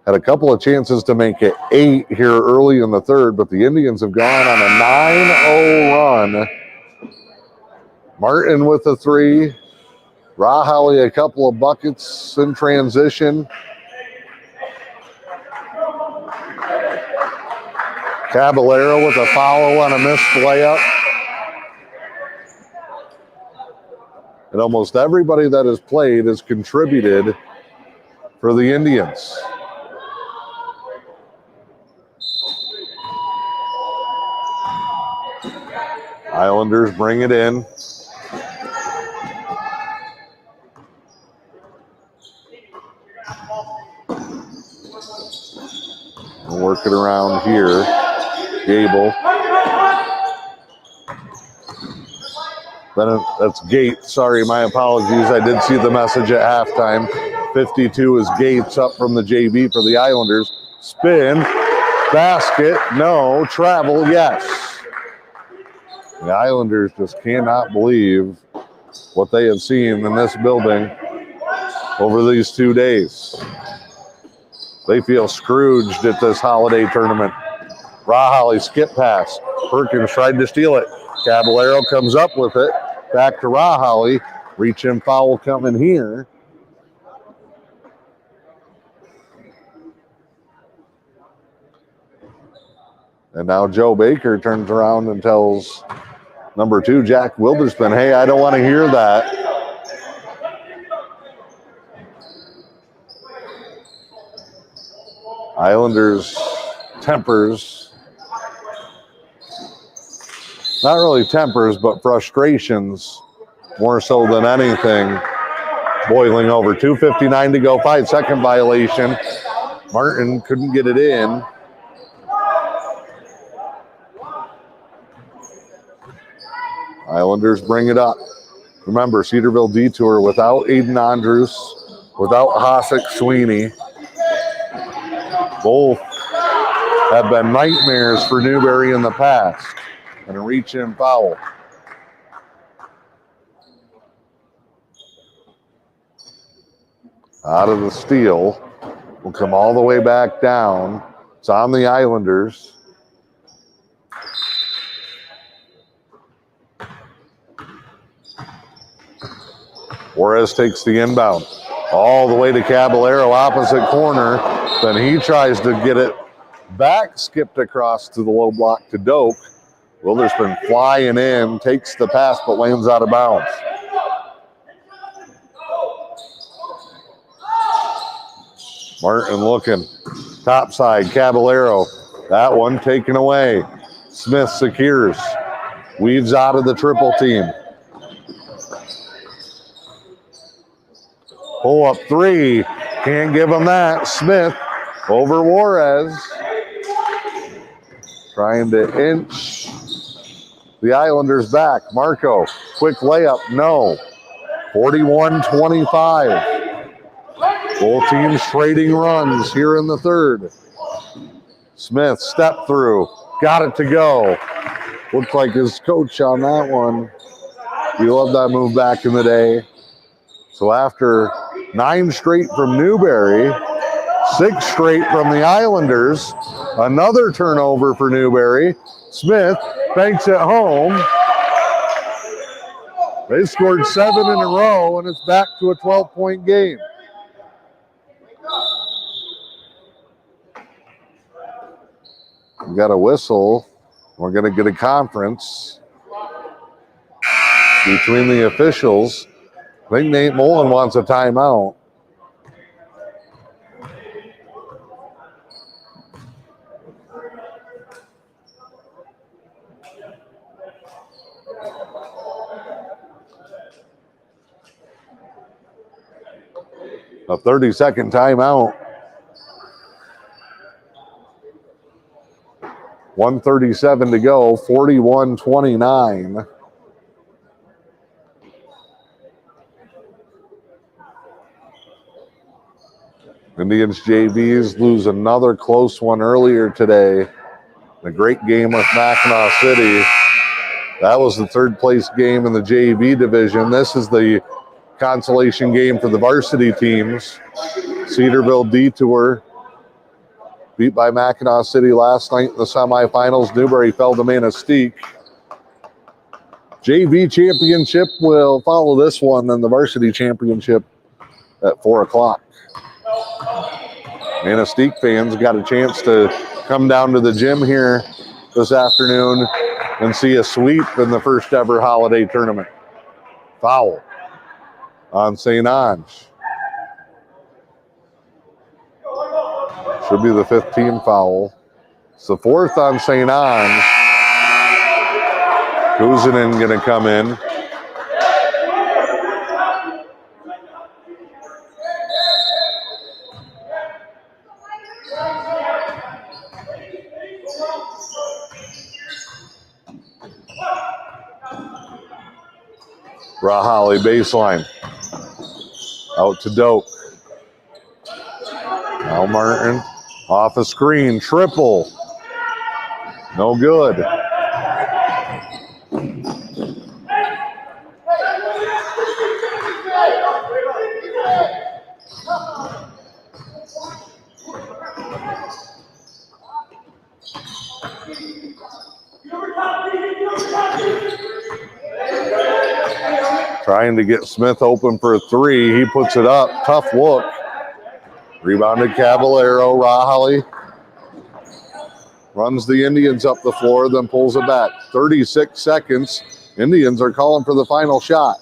Had a couple of chances to make it 8 here early in the third, but the Indians have gone on a 9-0 run. Martin with a 3. Rahali a couple of buckets in transition. Caballero with a foul on a missed layup. And almost everybody that has played has contributed for the Indians. Islanders bring it in. We'll work it around here. Gable. Then that's Gates. Sorry, my apologies. I did see the message at halftime. 52 is Gates up from the JV for the Islanders. Spin. Basket. No. Travel. Yes. The Islanders just cannot believe what they have seen in this building over these 2 days. They feel Scrooged at this holiday tournament. Rahali skip pass. Perkins tried to steal it. Caballero comes up with it. Back to Rahali. Reach and foul coming here. And now Joe Baker turns around and tells number 2, Jack Wilderspan, hey, I don't want to hear that. Islanders tempers. Not really tempers, but frustrations more so than anything. Boiling over. 2:59 to go. 5-second violation. Martin couldn't get it in. Islanders bring it up. Remember, Cedarville DeTour without Aiden Andrews, without Hossack Sweeney. Both have been nightmares for Newberry in the past. And a reach-in foul. Out of the steal. Will come all the way back down. It's on the Islanders. Juarez takes the inbound. All the way to Caballero, opposite corner. Then he tries to get it back, skipped across to the low block to Doak. Wilderspan flying in, takes the pass, but lands out of bounds. Martin looking. Top side, Caballero. That one taken away. Smith secures. Weaves out of the triple team. Pull up 3. Can't give him that. Smith over Juarez. Trying to inch the Islanders back. Marco, quick layup, no. 41-25. Both teams trading runs here in the third. Smith, step through, got it to go. Looked like his coach on that one. We loved that move back in the day. So after 9 straight from Newberry, 6 straight from the Islanders, another turnover for Newberry. Smith banks it home. They scored 7 in a row, and it's back to a 12-point game. We got a whistle. We're going to get a conference between the officials. I think Nate Mullen wants a timeout. A 30-second timeout. 1:37 to go, 41-29. Indians JVs lose another close one earlier today. A great game with Mackinac City. That was the third place game in the JV division. This is the consolation game for the varsity teams. Cedarville DeTour beat by Mackinac City last night in the semifinals. Newberry fell to Manistique. JV championship will follow this one, and the varsity championship at 4 o'clock. Manistique fans got a chance to come down to the gym here this afternoon and see a sweep in the first ever holiday tournament. Foul on St. Ange. Should be the 5th team foul. It's the 4th on St. Ange. Kuzinin going to come in. Rahali baseline. Out to Doak. Now Martin off a screen. Triple. No good. Trying to get Smith open for a 3. He puts it up. Tough look. Rebounded Caballero. Rahali runs the Indians up the floor, then pulls it back. 36 seconds. Indians are calling for the final shot.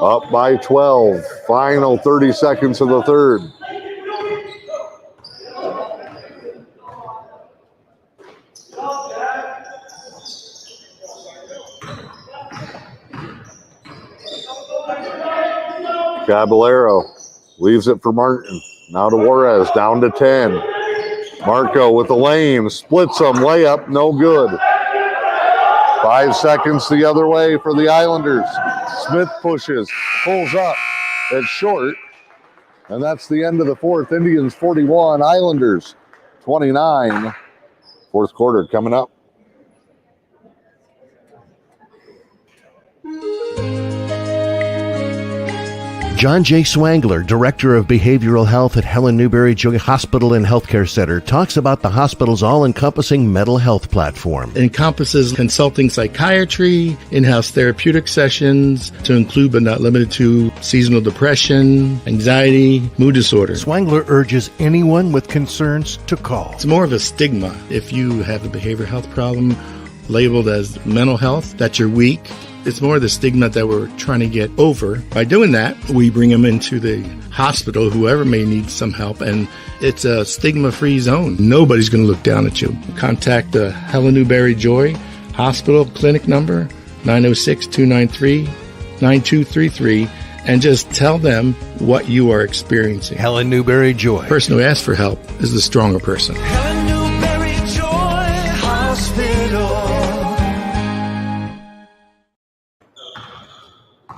Up by 12. Final 30 seconds of the third. Caballero leaves it for Martin. Now to Juarez, down to 10. Marco with the lane, splits them, layup, no good. 5 seconds the other way for the Islanders. Smith pushes, pulls up, it's short. And that's the end of the fourth. Indians 41, Islanders 29. Fourth quarter coming up. John J. Swangler, Director of Behavioral Health at Helen Newberry Joy Hospital and Healthcare Center, talks about the hospital's all-encompassing mental health platform. It encompasses consulting psychiatry, in-house therapeutic sessions, to include but not limited to seasonal depression, anxiety, mood disorders. Swangler urges anyone with concerns to call. It's more of a stigma. If you have a behavioral health problem labeled as mental health, that you're weak, it's more the stigma that we're trying to get over. By doing that, we bring them into the hospital, whoever may need some help, and it's a stigma-free zone. Nobody's going to look down at you. Contact the Helen Newberry Joy Hospital clinic number, 906-293-9233, and just tell them what you are experiencing. Helen Newberry Joy. The person who asks for help is the stronger person. Helen Newberry Joy Hospital.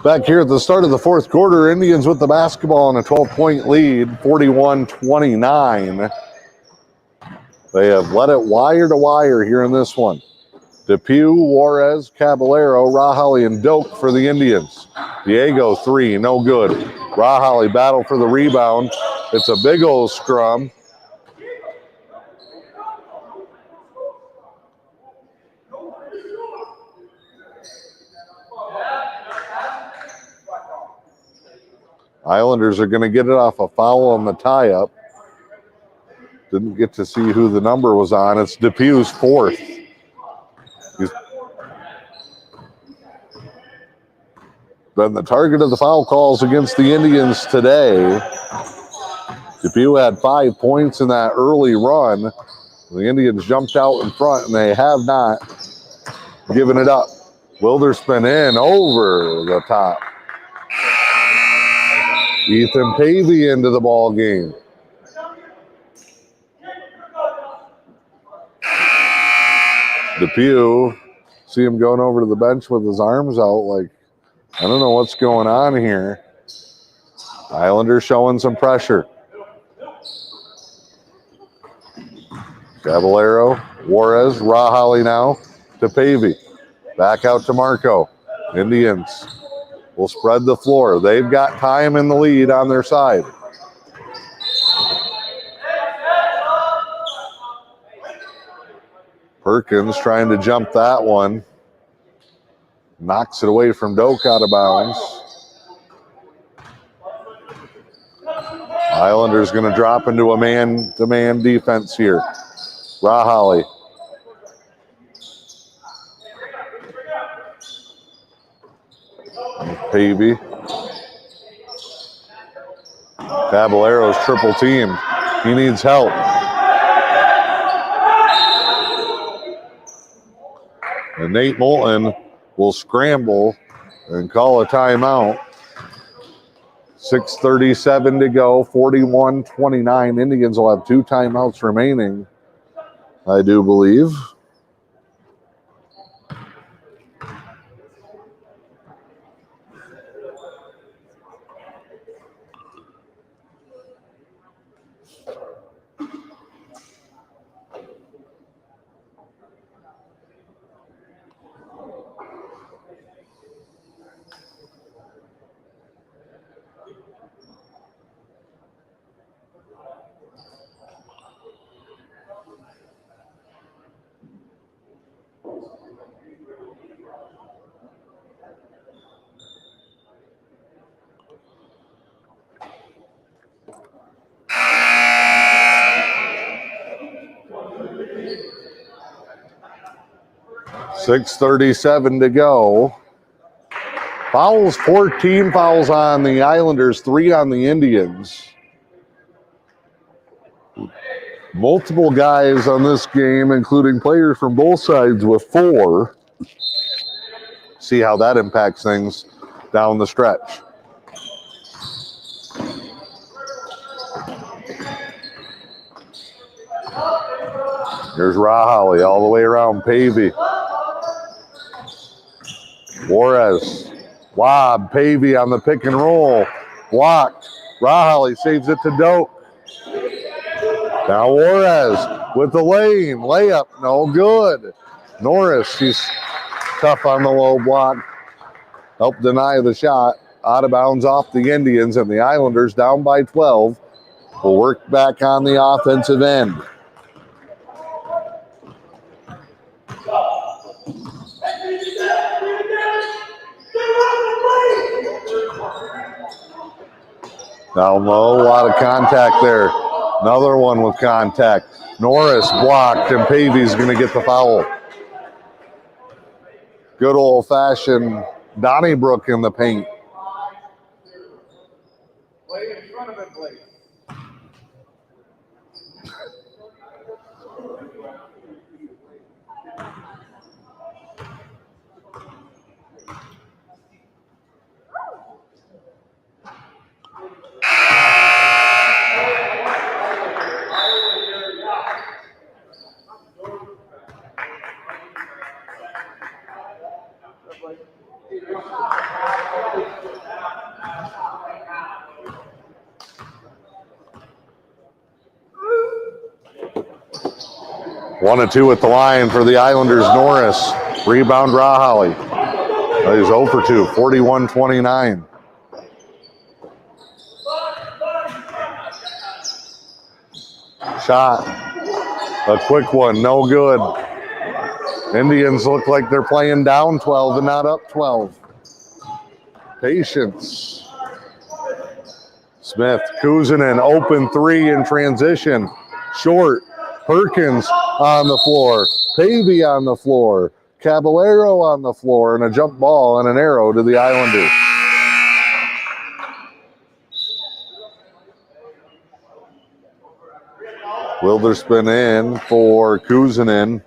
Back here at the start of the fourth quarter, Indians with the basketball in a 12-point lead, 41-29. They have led it wire to wire here in this one. Depew, Juarez, Caballero, Rahali, and Doak for the Indians. Diego, 3, no good. Rahali battle for the rebound. It's a big old scrum. Islanders are going to get it off a foul on the tie-up. Didn't get to see who the number was on. It's Depew's 4th. He's been the target of the foul calls against the Indians today. Depew had 5 points in that early run. The Indians jumped out in front, and they have not given it up. Wilderspin in over the top. Ethan Pavey into the ball game. DePew, see him going over to the bench with his arms out like, I don't know what's going on here. Islanders showing some pressure. Caballero, Juarez, Rahali now to Pavey. Back out to Marco. Indians will spread the floor. They've got time in the lead on their side. Perkins trying to jump that one. Knocks it away from Doak out of bounds. Islanders going to drop into a man-to-man defense here. Rahali. Pavey. Caballero's triple team. He needs help. And Nate Moulton will scramble and call a timeout. 6:37 to go, 41-29. Indians will have 2 timeouts remaining, I do believe. .37 to go. Fouls, 14 fouls on the Islanders, 3 on the Indians. Multiple guys on this game, including players from both sides with 4. See how that impacts things down the stretch. Here's Rahali all the way around Pavey. Juarez, lob, Pavey on the pick and roll. Blocked. Rahali saves it to Doak. Now Juarez with the lane. Layup, no good. Norris, he's tough on the low block. Helped deny the shot. Out of bounds off the Indians, and the Islanders down by 12 will work back on the offensive end. Down low, a lot of contact there. Another one with contact. Norris blocked, and Pavey's going to get the foul. Good old-fashioned Donnybrook in the paint. Play in front of him, please. One and 2 at the line for the Islanders. Norris. Rebound Rahali. He's 0 for 2, 41-29. Shot. A quick one, no good. Indians look like they're playing down 12 and not up 12. Patience. Smith, Kuzanen, open 3 in transition. Short. Perkins on the floor. Pavey on the floor. Caballero on the floor, and a jump ball and an arrow to the Islanders. Wilderspin in for Kuzanen.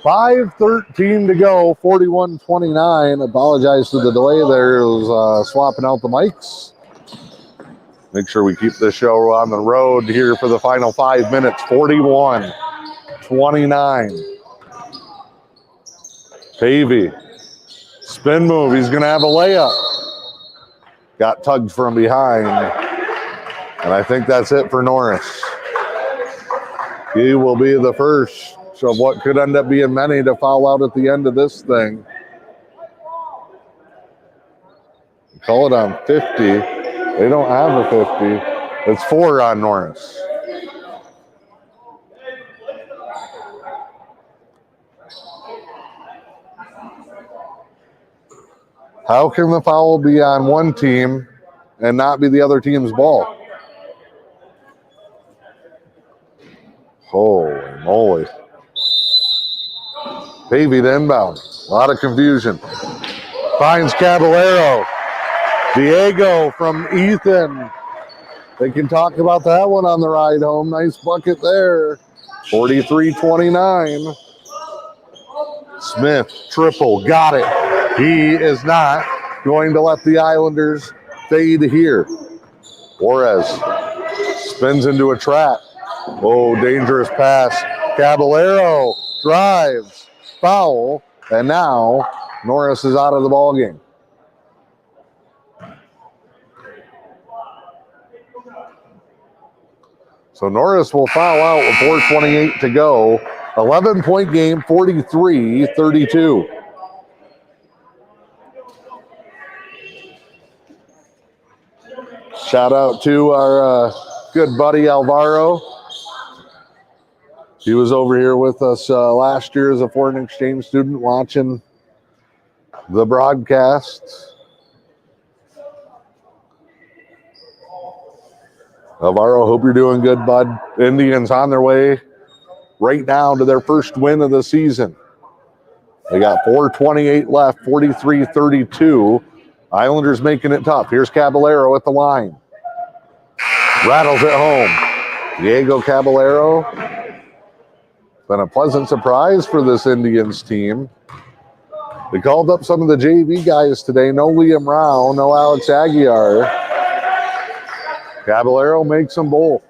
.5:13 to go, 41-29. Apologize for the delay there. It was swapping out the mics. Make sure we keep this show on the road here for the final 5 minutes. 41-29. Pavey. Spin move. He's going to have a layup. Got tugged from behind. And I think that's it for Norris. He will be the first of what could end up being many to foul out at the end of this thing. Call it on 50. They don't have a 50. It's 4 on Norris. How can the foul be on one team and not be the other team's ball? Holy moly. Pavey to inbound. A lot of confusion. Finds Caballero. Diego from Ethan. They can talk about that one on the ride home. Nice bucket there. 43-29. Smith, triple, got it. He is not going to let the Islanders fade here. Juarez spins into a trap. Oh, dangerous pass. Caballero drives, foul, and now Norris is out of the ball game. So Norris will foul out with 4:28 to go. 11-point game, 43-32. Shout out to our good buddy Alvaro. He was over here with us last year as a foreign exchange student watching the broadcast. Alvaro, hope you're doing good, bud. Indians on their way right now to their first win of the season. They got 4:28 left, 43-32. Islanders making it tough. Here's Caballero at the line. Rattles it home. Diego Caballero. Been a pleasant surprise for this Indians team. They called up some of the JV guys today. No Liam Rao, no Alex Aguiar. Caballero makes them both.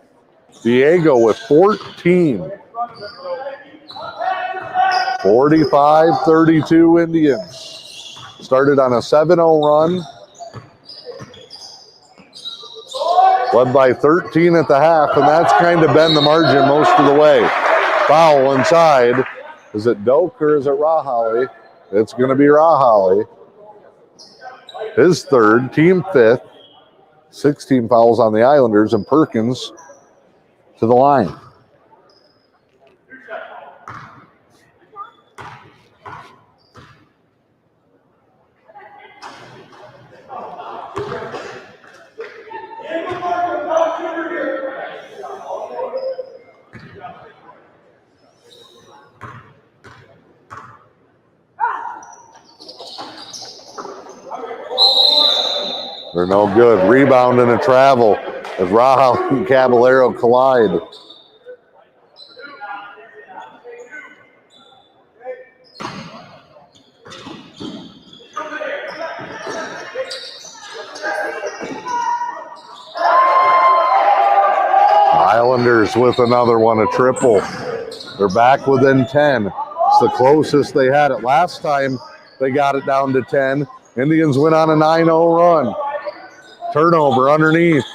Diego with 14. 45-32 Indians. Started on a 7-0 run. Led by 13 at the half, and that's kind of been the margin most of the way. Foul inside. Is it Doak or is it Rahali? It's going to be Rahali. His third, team fifth. 16 fouls on the Islanders, and Perkins to the line. They're no good. Rebound and a travel as Rahal and Caballero collide. Islanders with another one, a triple. They're back within 10. It's the closest they had it last time. They got it down to 10. Indians went on a 9-0 run. Turnover underneath.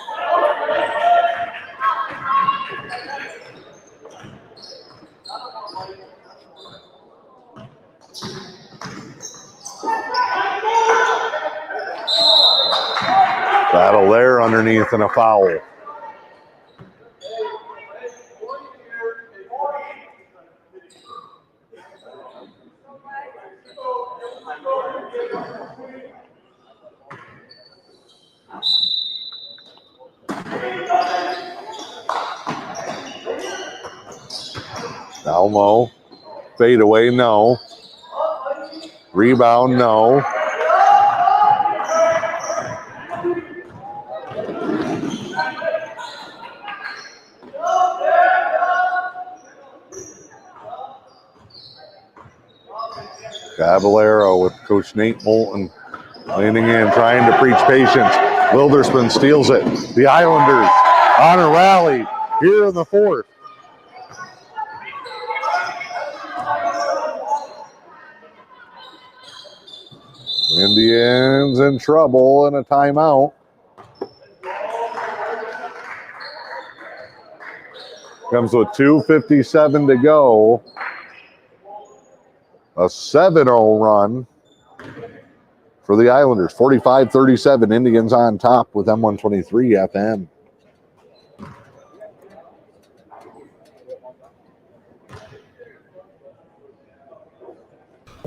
Battle there underneath and a foul. Down low. Fade away, no. Rebound, no. Caballero with Coach Nate Moulton leaning in, trying to preach patience. Wildersman steals it. The Islanders on a rally here in the fourth. Indians in trouble and a timeout. Comes with 2:57 to go. A 7-0 run for the Islanders. 45-37, Indians on top with M123 FM.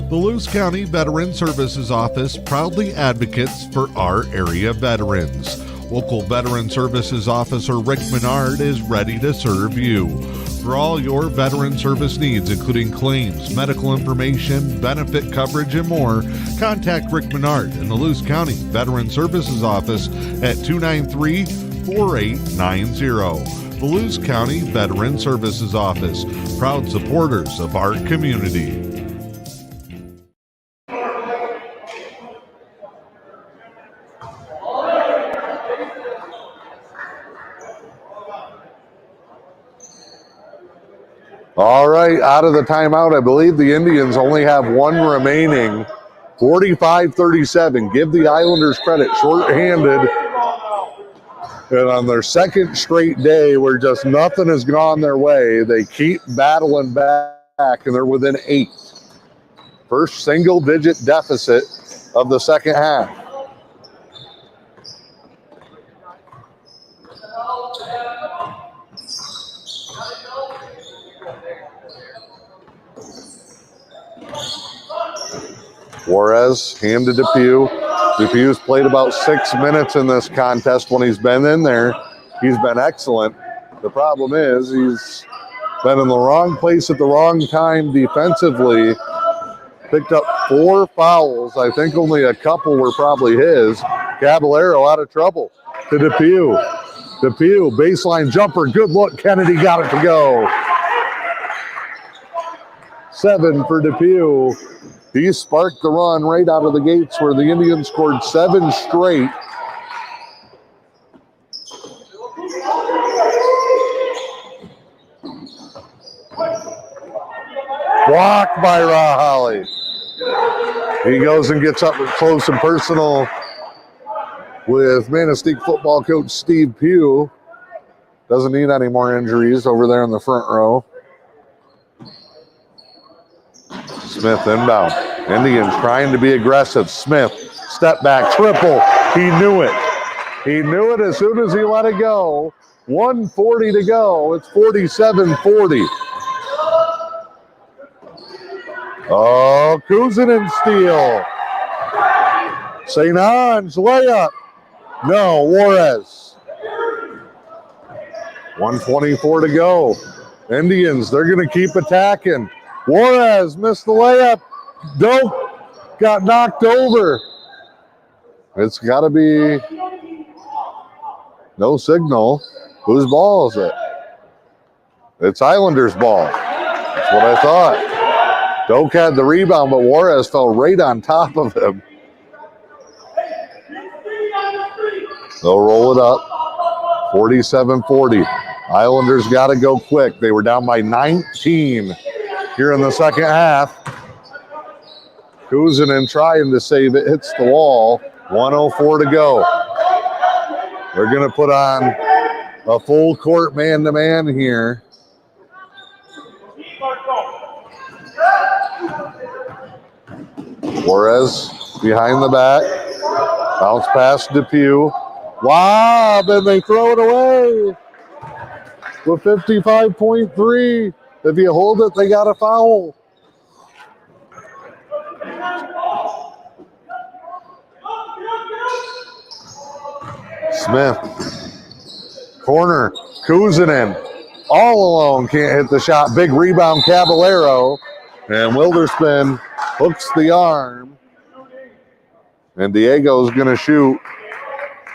The Lewis County Veteran Services Office proudly advocates for our area veterans. Local Veteran Services Officer Rick Menard is ready to serve you. For all your veteran service needs, including claims, medical information, benefit coverage, and more, contact Rick Menard in the Lewis County Veteran Services Office at 293-4890. The Lewis County Veteran Services Office, proud supporters of our community. All right, out of the timeout, I believe the Indians only have one remaining. 45-37. Give the Islanders credit, shorthanded. And on their second straight day where just nothing has gone their way, they keep battling back, and they're within 8. First single-digit deficit of the second half. Juarez, hand to DePew. DePew's played about 6 minutes in this contest when he's been in there. He's been excellent. The problem is he's been in the wrong place at the wrong time defensively. Picked up 4 fouls. I think only a couple were probably his. Caballero out of trouble to DePew. DePew, baseline jumper. Good look. Kennedy got it to go. 7 for DePew. He sparked the run right out of the gates where the Indians scored 7 straight. Blocked by Rahali. He goes and gets up close and personal with Manistique football coach Steve Pugh. Doesn't need any more injuries over there in the front row. Smith inbound. Indians trying to be aggressive. Smith, step back, triple. He knew it. He knew it as soon as he let it go. 1:40 to go. It's 47-40. Oh, Kuzanen steal. St. Ange layup. No, Juarez. 1:24 to go. Indians, they're going to keep attacking. Juarez missed the layup. Doak got knocked over. It's got to be no signal. Whose ball is it? It's Islanders' ball. That's what I thought. Doak had the rebound, but Juarez fell right on top of him. They'll roll it up. 47-40. Islanders got to go quick. They were down by 19 here in the second half. Kuzanen trying to save it, hits the wall. 1:04 to go. They're going to put on a full court man-to-man here. Juarez behind the back. Bounce pass DePew. Lob, and they throw it away with 55.3. If you hold it, they got a foul. Smith. Corner. Kuzanen. all alone, can't hit the shot. Big rebound, Caballero. And Wilderspin hooks the arm. And Diego's going to shoot.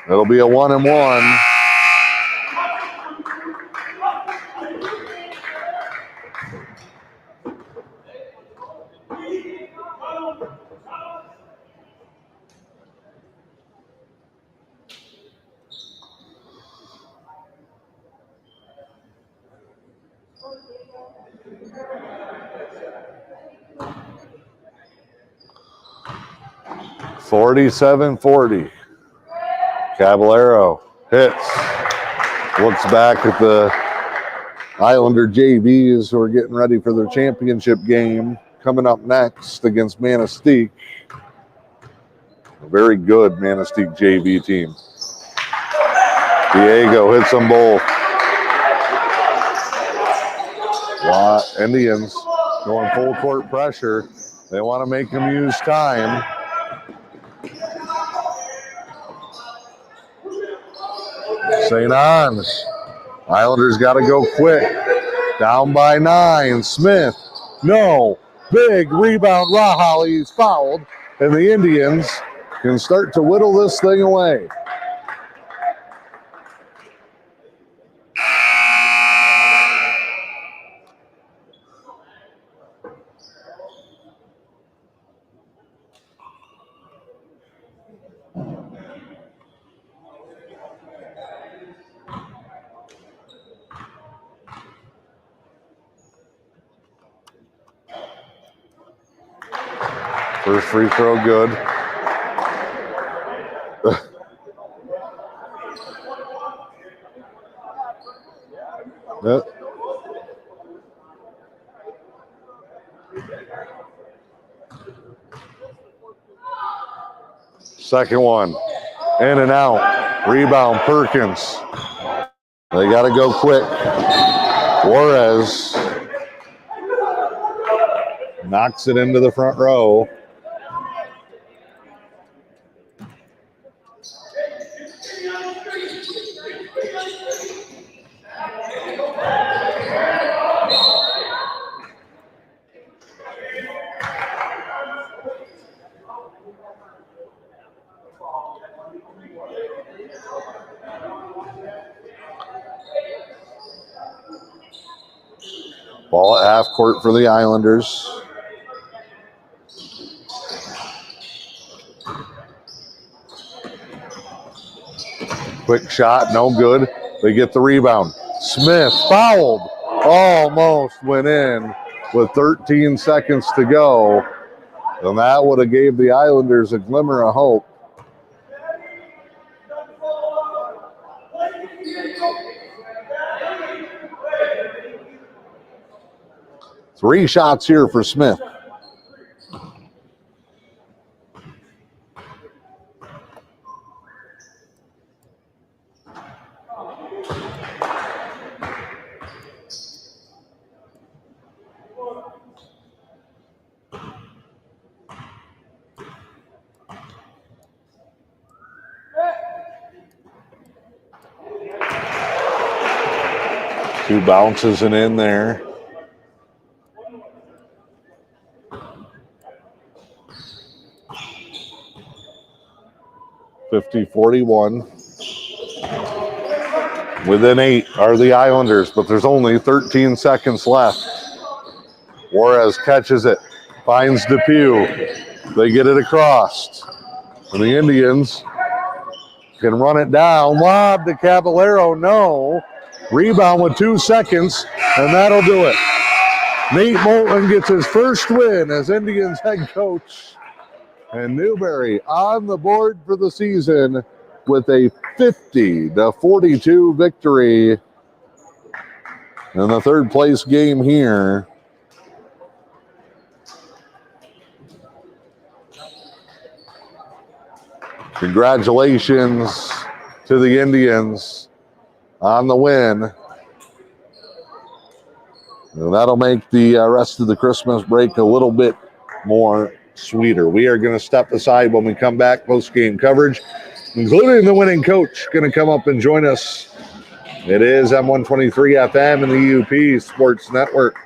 It'll be a 1-and-1. (47-40). Caballero hits. Looks back at the Islander JVs who are getting ready for their championship game coming up next against Manistique. A very good Manistique JV team. Diego hits them both. Indians going full court pressure. They want to make them use time. St. Ange. Islanders got to go quick. Down by 9. Smith. No. Big rebound. Rahali. He's fouled. And the Indians can start to whittle this thing away. First free throw good. Second one. In and out. Rebound, Perkins. They got to go quick. Juarez knocks it into the front row. Ball at half court for the Islanders. Quick shot, no good. They get the rebound. Smith fouled. Almost went in with 13 seconds to go. And that would have gave the Islanders a glimmer of hope. Three shots here for Smith. Two bounces and in there. (50-41). Within 8 are the Islanders, but there's only 13 seconds left. Juarez catches it, finds Depew. They get it across. And the Indians can run it down. Lob to Caballero, no. Rebound with 2 seconds, and that'll do it. Nate Moulton gets his first win as Indians head coach. And Newberry on the board for the season with a 50-42 victory in the third place game here. Congratulations to the Indians on the win. And that'll make the rest of the Christmas break a little bit more sweeter. We are going to step aside when we come back. Post-game coverage, including the winning coach, going to come up and join us It is M123 FM and the UP Sports Network.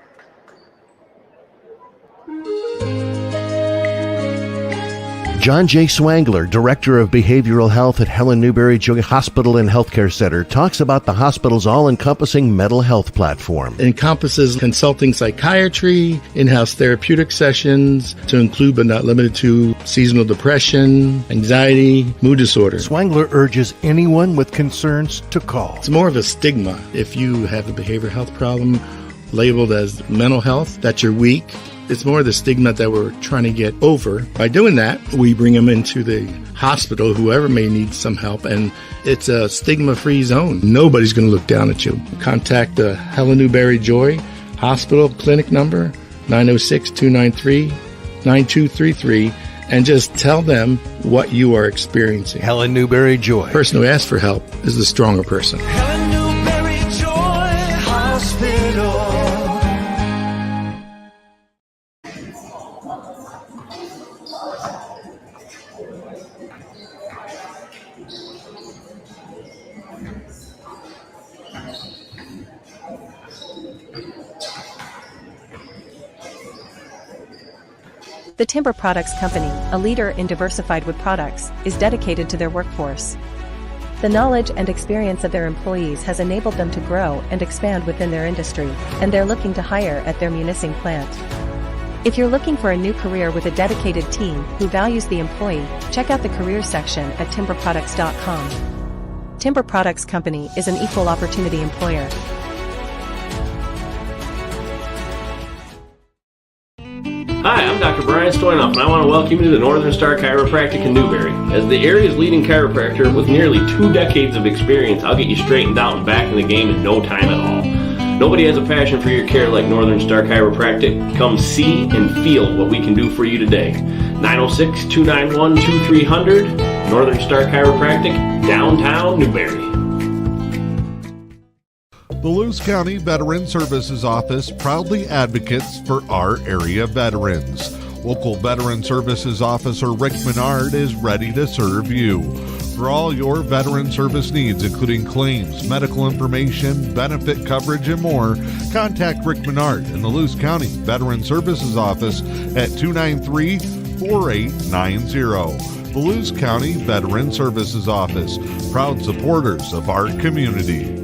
John J. Swangler, Director of Behavioral Health at Helen Newberry Joy Hospital and Healthcare Center, talks about the hospital's all-encompassing mental health platform. It encompasses consulting psychiatry, in-house therapeutic sessions, to include but not limited to seasonal depression, anxiety, mood disorder. Swangler urges anyone with concerns to call. It's more of a stigma. If you have a behavioral health problem labeled as mental health, that you're weak, it's more the stigma that we're trying to get over. By doing that, we bring them into the hospital, whoever may need some help, and it's a stigma-free zone. Nobody's going to look down at you. Contact the Helen Newberry Joy Hospital clinic number, 906-293-9233, and just tell them what you are experiencing. Helen Newberry Joy. The person who asks for help is the stronger person. Helen Newberry Joy Hospital. The Timber Products Company, a leader in diversified wood products, is dedicated to their workforce. The knowledge and experience of their employees has enabled them to grow and expand within their industry, and they're looking to hire at their Munising plant. If you're looking for a new career with a dedicated team who values the employee, check out the careers section at timberproducts.com. Timber Products Company is an equal opportunity employer. Hi, I'm Dr. Brian Stoynoff, and I want to welcome you to the Northern Star Chiropractic in Newberry. As the area's leading chiropractor with nearly 2 decades of experience, I'll get you straightened out and back in the game in no time at all. Nobody has a passion for your care like Northern Star Chiropractic. Come see and feel what we can do for you today. 906-291-2300, Northern Star Chiropractic, downtown Newberry. The Lewis County Veteran Services Office proudly advocates for our area veterans. Local Veteran Services Officer Rick Menard is ready to serve you. For all your veteran service needs, including claims, medical information, benefit coverage, and more, contact Rick Menard in the Lewis County Veteran Services Office at 293-4890. The Lewis County Veteran Services Office, proud supporters of our community.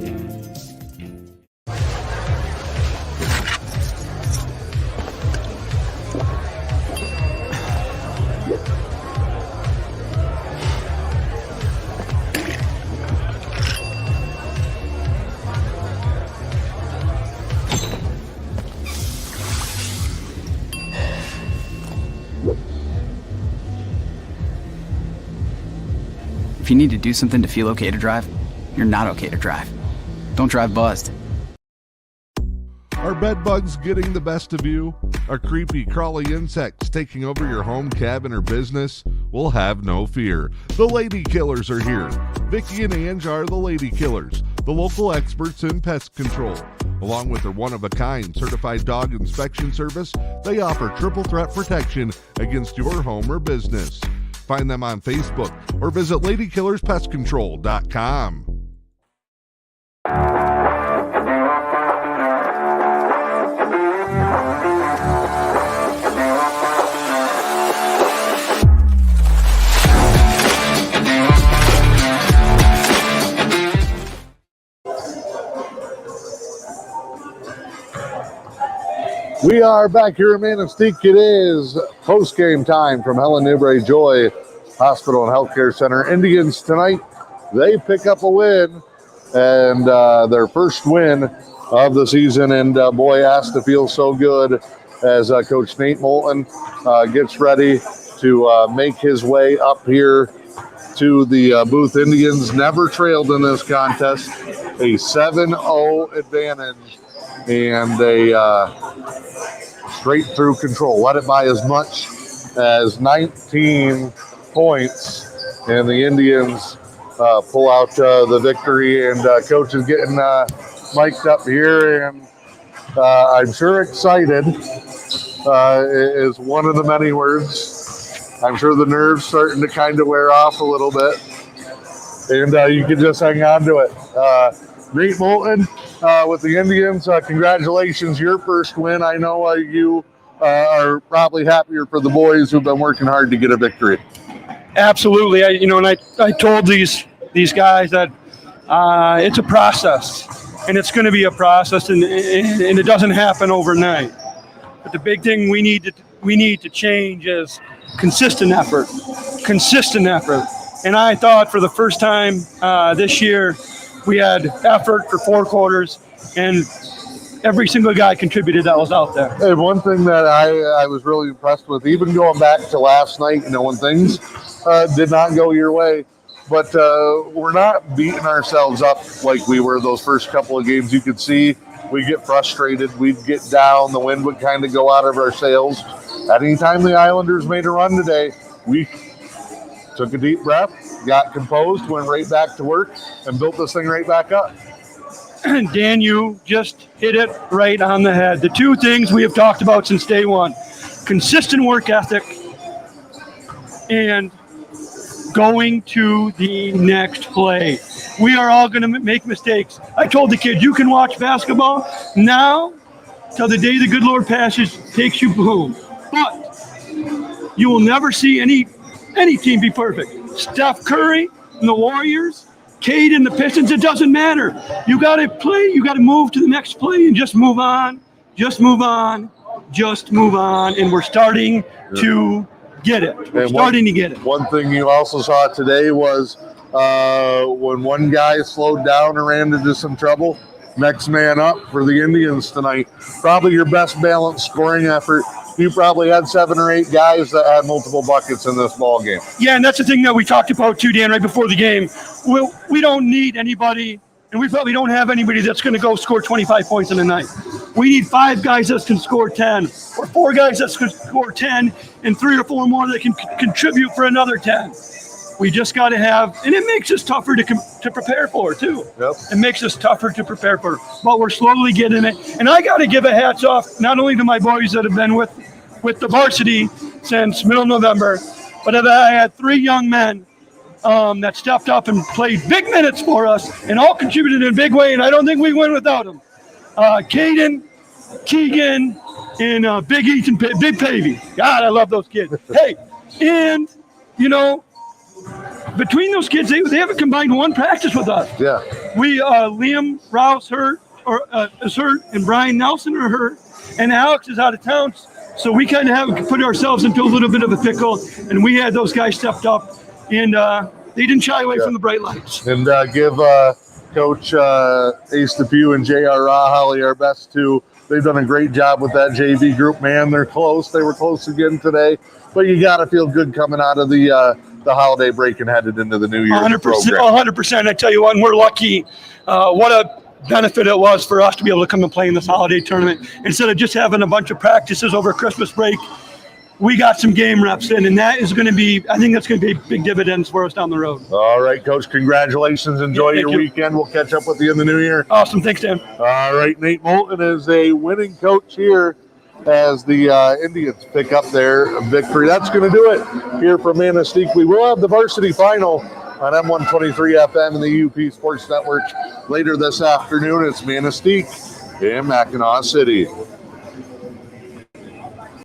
If you need to do something to feel okay to drive, you're not okay to drive. Don't drive buzzed. Are bed bugs getting the best of you? Are creepy, crawly insects taking over your home, cabin, or business? Well, have no fear. The Lady Killers are here. Vicki and Ange are the Lady Killers, the local experts in pest control. Along with their one-of-a-kind certified dog inspection service, they offer triple threat protection against your home or business. Find them on Facebook or visit LadyKillersPestControl.com. We are back here in Manistique. It is post-game time from Helen Newberry Joy Hospital and Healthcare Center. Indians tonight, they pick up a win, and their first win of the season. And boy, has to feel so good as Coach Nate Moulton gets ready to make his way up here to the Booth Indians. Never trailed in this contest. A 7-0 advantage and a straight through control. Led it by as much as 19 points, and the Indians pull out the victory. And Coach is getting mic'd up here, and I'm sure excited is one of the many words. I'm sure the nerves starting to kind of wear off a little bit, and you can just hang on to it. Nate Moulton with the Indians. Congratulations, your first win. I know you are probably happier for the boys who've been working hard to get a victory. Absolutely. I told these guys that it's a process, and it's going to be a process, and it doesn't happen overnight. But the big thing we need to change is consistent effort. And I thought for the first time this year, we had effort for 4 quarters, and every single guy contributed that was out there. Hey, one thing that I was really impressed with, even going back to last night, when things did not go your way, but we're not beating ourselves up like we were those first couple of games. You could see we get frustrated, we'd get down, the wind would kind of go out of our sails. At any time the Islanders made a run today, we took a deep breath, got composed, went right back to work, and built this thing right back up. Dan, you just hit it right on the head. The 2 things we have talked about since day one: consistent work ethic and going to the next play. We are all going to make mistakes. I told the kids, you can watch basketball now till the day the good Lord takes you home. But you will never see any team be perfect. Steph Curry and the Warriors, Cade and the Pistons, it doesn't matter. You got to play. You got to move to the next play and just move on. And we're starting to get it. One thing you also saw today was when one guy slowed down and ran into some trouble, next man up for the Indians tonight. Probably your best balanced scoring effort. You probably had 7 or 8 guys that had multiple buckets in this ball game. Yeah, and that's the thing that we talked about too, Dan, right before the game. We don't need anybody, and we probably don't have anybody that's going to go score 25 points in a night. We need 5 guys that can score 10, or 4 guys that can score 10, and 3 or 4 more that can contribute for another 10. We just got to have, and it makes us tougher to prepare for, too. Yep. It makes us tougher to prepare for, but we're slowly getting it. And I got to give a hats off not only to my boys that have been with the varsity since middle November, but I had 3 young men that stepped up and played big minutes for us and all contributed in a big way, and I don't think we win without them. Caden, Keegan, and Big Ethan, Big Pavey. God, I love those kids. Hey, and, between those kids, they haven't combined 1 practice with us. Yeah. We Liam Rouse is hurt, and Brian Nelson are hurt, and Alex is out of town. So we kind of have put ourselves into a little bit of a pickle, and we had those guys stepped up, and they didn't shy away from the bright lights. And give Coach Ace DePew and J.R. Holly our best too. They've done a great job with that JV group. Man, they're close. They were close again today, but you got to feel good coming out of the holiday break and headed into the new year. 100%. I tell you what, and we're lucky. What a benefit it was for us to be able to come and play in this holiday tournament instead of just having a bunch of practices over Christmas break. We got some game reps in, and I think that's going to be big dividends for us down the road. All right, Coach, congratulations. Enjoy your weekend. We'll catch up with you in the new year. Awesome. Thanks, Dan. All right, Nate Moulton is a winning coach here as the Indians pick up their victory. That's going to do it here from Manistique. We will have the varsity final on M123 FM and the UP Sports Network later this afternoon. It's Manistique in Mackinac City.